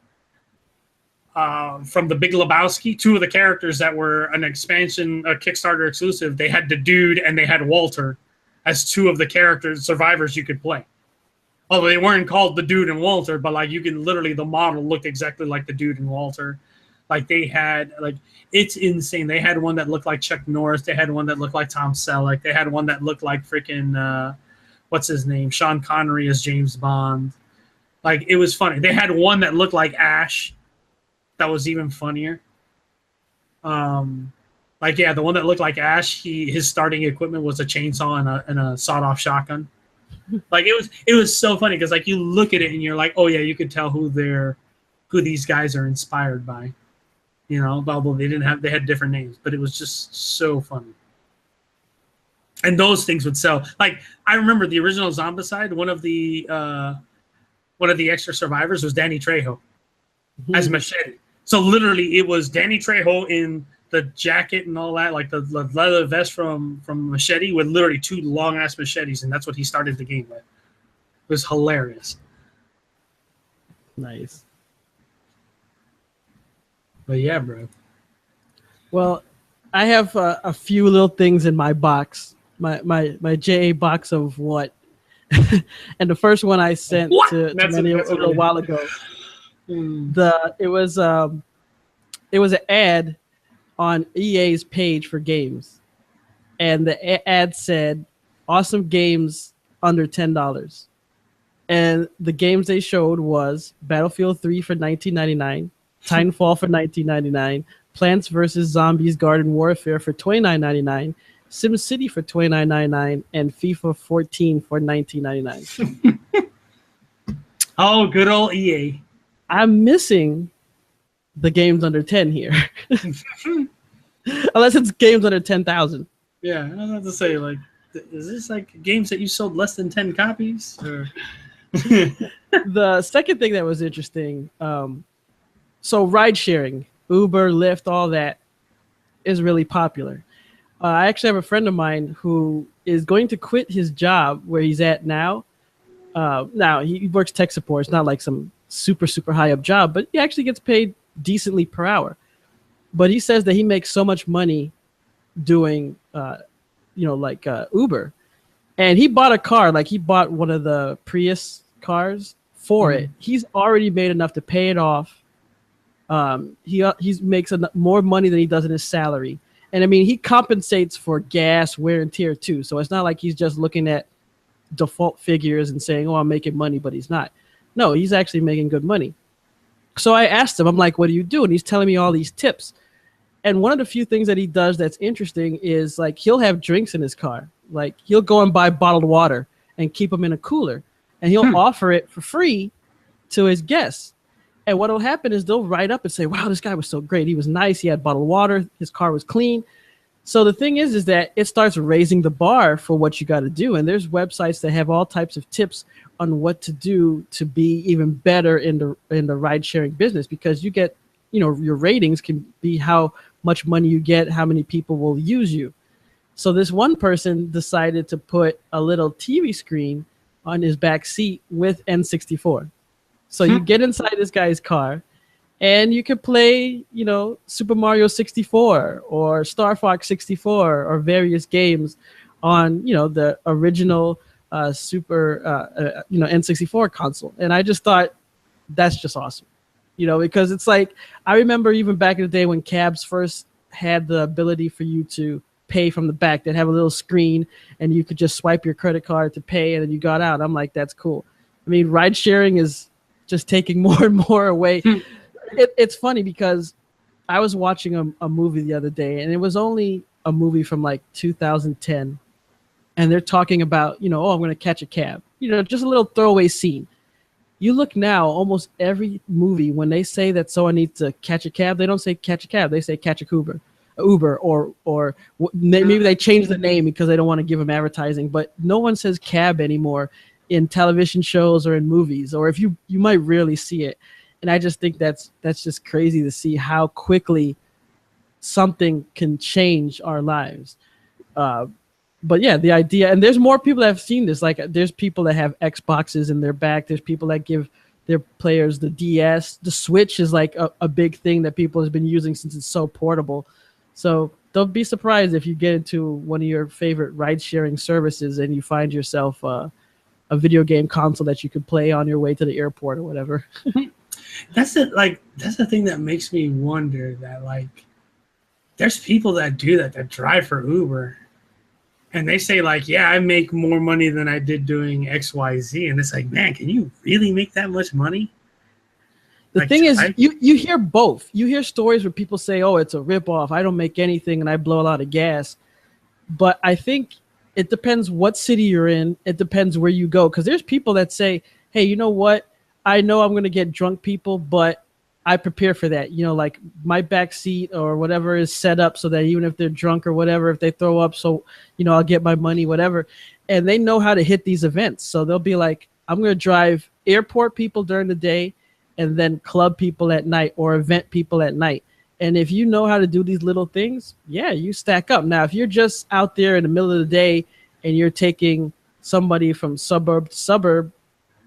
from the Big Lebowski 2 of the characters that were an expansion, a Kickstarter exclusive. They had the dude and they had Walter as 2 of the characters survivors you could play. Although they weren't called the Dude and Walter, but like you can literally, the model looked exactly like the Dude and Walter. Like they had, like, it's insane. They had one that looked like Chuck Norris. They had one that looked like Tom Selleck. They had one that looked like freaking, what's his name? Sean Connery as James Bond. Like it was funny. They had one that looked like Ash. That was even funnier. Like, yeah, the one that looked like Ash, his starting equipment was a chainsaw and a sawed-off shotgun. Like it was so funny because like you look at it and you're like, oh yeah, you could tell who these guys are inspired by, you know. Although they had different names, but it was just so funny. And those things would sell. Like I remember the original Zombicide. One of the extra survivors was Danny Trejo as Machete. So literally, it was Danny Trejo in the jacket and all that, like the leather vest from Machete with literally 2 long ass machetes, and that's what he started the game with. It was hilarious. Nice. But yeah, bro. Well, I have a few little things in my box, my JA box of what, and the first one I sent to Manny a little while ago. It was an ad on EA's page for games, and the ad said awesome games under $10, and the games they showed was Battlefield 3 for $19.99, Titanfall for $19.99, Plants vs. Zombies Garden Warfare for $29.99, SimCity for $29.99, and FIFA 14 for $19.99. Oh, good old EA. I'm missing the games under 10 here. Unless it's games under 10,000. Yeah, I was about to say, like, is this like games that you sold less than 10 copies? Or... The second thing that was interesting, so ride sharing, Uber, Lyft, all that is really popular. I actually have a friend of mine who is going to quit his job where he's at now. Now, he works tech support. It's not like some super high up job, but he actually gets paid decently per hour. But he says that he makes so much money doing Uber, and he bought a car, like he bought one of the Prius cars for it. He's already made enough to pay it off. He makes more money than he does in his salary, and I mean he compensates for gas, wear and tear too, so it's not like he's just looking at default figures and saying, oh, I'm making money, but he's not. No, he's actually making good money. So I asked him, I'm like, what do you do? And he's telling me all these tips. And one of the few things that he does that's interesting is like he'll have drinks in his car. Like he'll go and buy bottled water and keep them in a cooler, and he'll offer it for free to his guests. And what'll happen is they'll write up and say, "Wow, this guy was so great. He was nice. He had bottled water. His car was clean." So the thing is that it starts raising the bar for what you got to do. And there's websites that have all types of tips on what to do to be even better in the ride sharing business, because you get, your ratings can be how much money you get, how many people will use you. So this one person decided to put a little TV screen on his back seat with N64. So you get inside this guy's car and you can play, Super Mario 64 or Star Fox 64 or various games on, the original N64 console. And I just thought that's just awesome, because it's like, I remember even back in the day when cabs first had the ability for you to pay from the back. They'd have a little screen and you could just swipe your credit card to pay and then you got out. I'm like, that's cool. I mean, ride sharing is just taking more and more away. It's funny because I was watching a movie the other day, and it was only a movie from like 2010. And they're talking about, I'm going to catch a cab, just a little throwaway scene. You look now, almost every movie, when they say that someone needs to catch a cab, they don't say catch a cab. They say catch a Uber, or maybe they change the name because they don't want to give them advertising. But no one says cab anymore in television shows or in movies, or if you might rarely see it. And I just think that's just crazy to see how quickly something can change our lives. But yeah, the idea, and there's more people that have seen this. Like there's people that have Xboxes in their back. There's people that give their players the DS. The Switch is like a big thing that people have been using since it's so portable. So don't be surprised if you get into one of your favorite ride-sharing services and you find yourself a video game console that you could play on your way to the airport or whatever. That's the thing that makes me wonder that like there's people that do that drive for Uber, and they say like, yeah, I make more money than I did doing XYZ, and it's like, man, can you really make that much money? The thing is, you hear both. You hear stories where people say, oh, it's a ripoff. I don't make anything and I blow a lot of gas. But I think it depends what city you're in. It depends where you go. Because there's people that say, hey, you know what? I know I'm going to get drunk people, but I prepare for that. Like my back seat or whatever is set up so that even if they're drunk or whatever, if they throw up, so, I'll get my money, whatever. And they know how to hit these events. So they'll be like, I'm going to drive airport people during the day and then club people at night or event people at night. And if you know how to do these little things, yeah, you stack up. Now, if you're just out there in the middle of the day and you're taking somebody from suburb to suburb,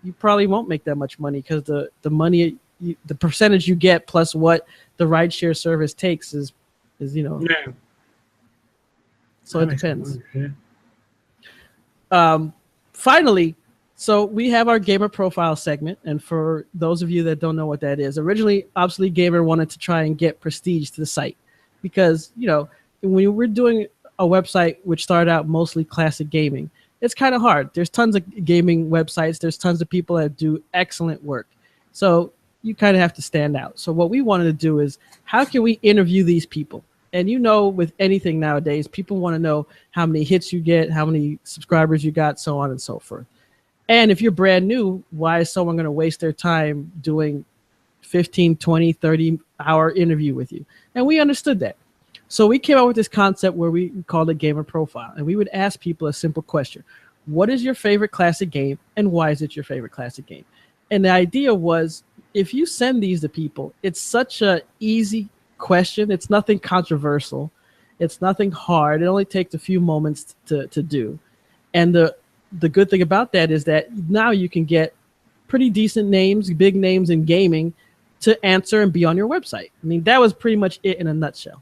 you probably won't make that much money because the money, the percentage you get plus what the rideshare service takes is Yeah. So it depends. Finally, so we have our gamer profile segment, and for those of you that don't know what that is, originally Obsolete Gamer wanted to try and get prestige to the site because when we're doing a website which started out mostly classic gaming, it's kind of hard. There's tons of gaming websites. There's tons of people that do excellent work. So you kind of have to stand out. So what we wanted to do is, how can we interview these people? And with anything nowadays, people want to know how many hits you get, how many subscribers you got, so on and so forth. And if you're brand new, why is someone going to waste their time doing 15, 20, 30-hour interview with you? And we understood that. So we came up with this concept where we called it Gamer Profile. And we would ask people a simple question. What is your favorite classic game, and why is it your favorite classic game? And the idea was, if you send these to people, it's such an easy question. It's nothing controversial. It's nothing hard. It only takes a few moments to do. And the good thing about that is that now you can get pretty decent names, big names in gaming to answer and be on your website. I mean, that was pretty much it in a nutshell.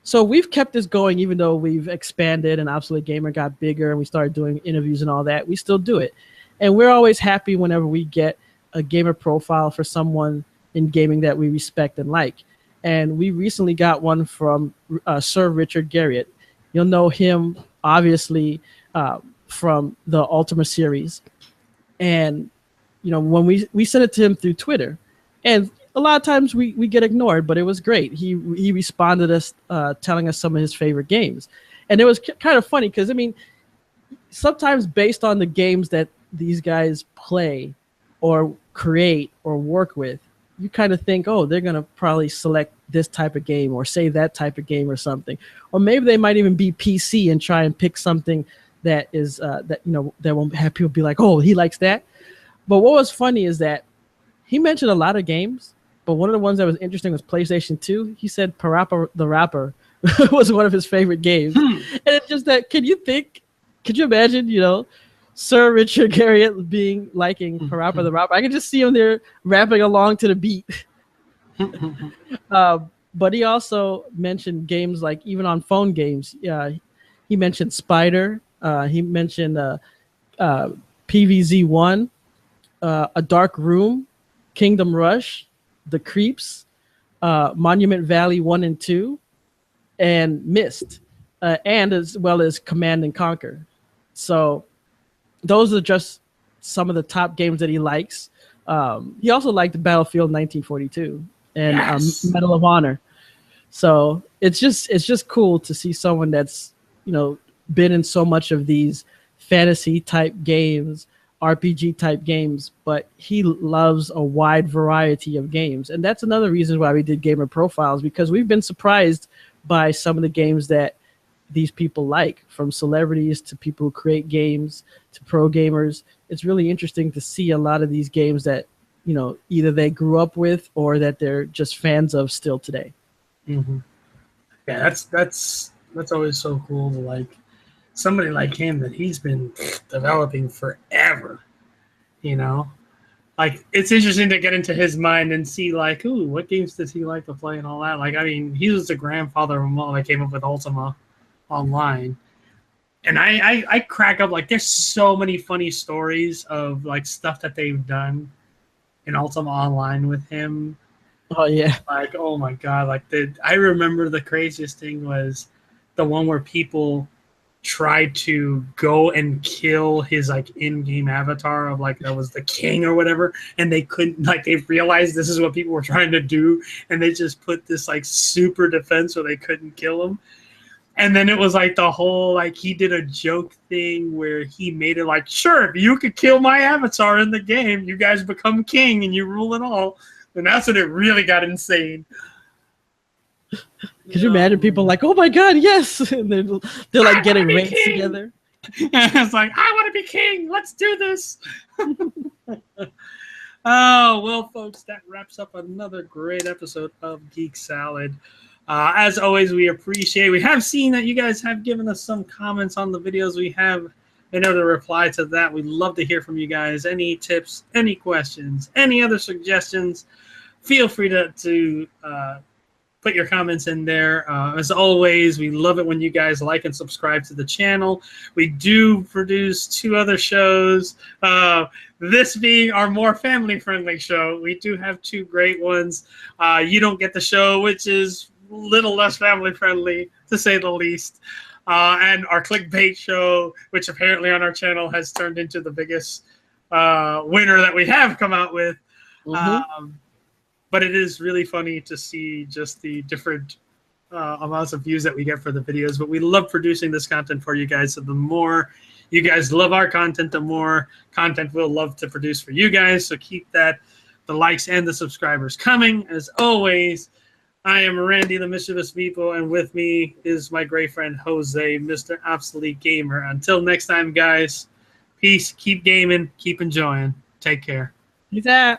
So we've kept this going, even though we've expanded and Obsolete Gamer got bigger and we started doing interviews and all that. We still do it. And we're always happy whenever we get a gamer profile for someone in gaming that we respect and like. And we recently got one from Sir Richard Garriott. You'll know him, obviously, from the Ultima series. And, when we sent it to him through Twitter, and a lot of times we get ignored, but it was great. He responded us telling us some of his favorite games, and it was kind of funny because I mean, sometimes based on the games that these guys play or create or work with, you kind of think, oh, they're gonna probably select this type of game or say that type of game or something, or maybe they might even be PC and try and pick something that is that that won't have people be like, oh, he likes that. But what was funny is that he mentioned a lot of games, but one of the ones that was interesting was PlayStation 2. He said Parappa the Rapper was one of his favorite games. And it's just that, could you imagine, Sir Richard Garriott liking Parappa the Rapper? I can just see him there rapping along to the beat. But he also mentioned games like, even on phone games, he mentioned Spider. He mentioned PVZ1, A Dark Room, Kingdom Rush, The Creeps, Monument Valley 1 and 2, and Myst, and as well as Command and Conquer. So those are just some of the top games that he likes. He also liked Battlefield 1942 and Medal of Honor. So it's just cool to see someone that's been in so much of these fantasy type games, RPG type games, but he loves a wide variety of games. And that's another reason why we did Gamer Profiles, because we've been surprised by some of the games that these people like, from celebrities to people who create games to pro gamers. It's really interesting to see a lot of these games that, either they grew up with or that they're just fans of still today. Mm-hmm. Yeah, that's always so cool to like somebody like him that he's been developing forever, Like, it's interesting to get into his mind and see, like, ooh, what games does he like to play and all that. Like, I mean, he was the grandfather of them all that came up with Ultima Online. And I crack up, like, there's so many funny stories of, like, stuff that they've done in Ultima Online with him. Oh, yeah. Like, oh, my God. Like, I remember the craziest thing was the one where people tried to go and kill his like in-game avatar of like that was the king or whatever, and they couldn't, like, they realized this is what people were trying to do, and they just put this like super defense so they couldn't kill him. And then it was like the whole, like, he did a joke thing where he made it like, sure, if you could kill my avatar in the game, you guys become king and you rule it all. And that's when it really got insane. Could you imagine people like, oh my God, yes, and they're like getting raids together? It's like, I want to be king. Let's do this. Oh, well, folks, that wraps up another great episode of Geek Salad. As always, we appreciate. We have seen that you guys have given us some comments on the videos. We have been able to reply to that. We'd love to hear from you guys. Any tips, any questions, any other suggestions, feel free to put your comments in there. As always, we love it when you guys like and subscribe to the channel. We do produce 2 other shows, this being our more family-friendly show. We do have 2 great ones. You Don't Get the Show, which is a little less family-friendly, to say the least. And our clickbait show, which apparently on our channel has turned into the biggest winner that we have come out with. Mm-hmm. But it is really funny to see just the different amounts of views that we get for the videos. But we love producing this content for you guys. So the more you guys love our content, the more content we'll love to produce for you guys. So keep the likes and the subscribers coming. As always, I am Randy, the Mischievous Meeple, and with me is my great friend Jose, Mr. Obsolete Gamer. Until next time, guys, peace, keep gaming, keep enjoying. Take care. Peace out.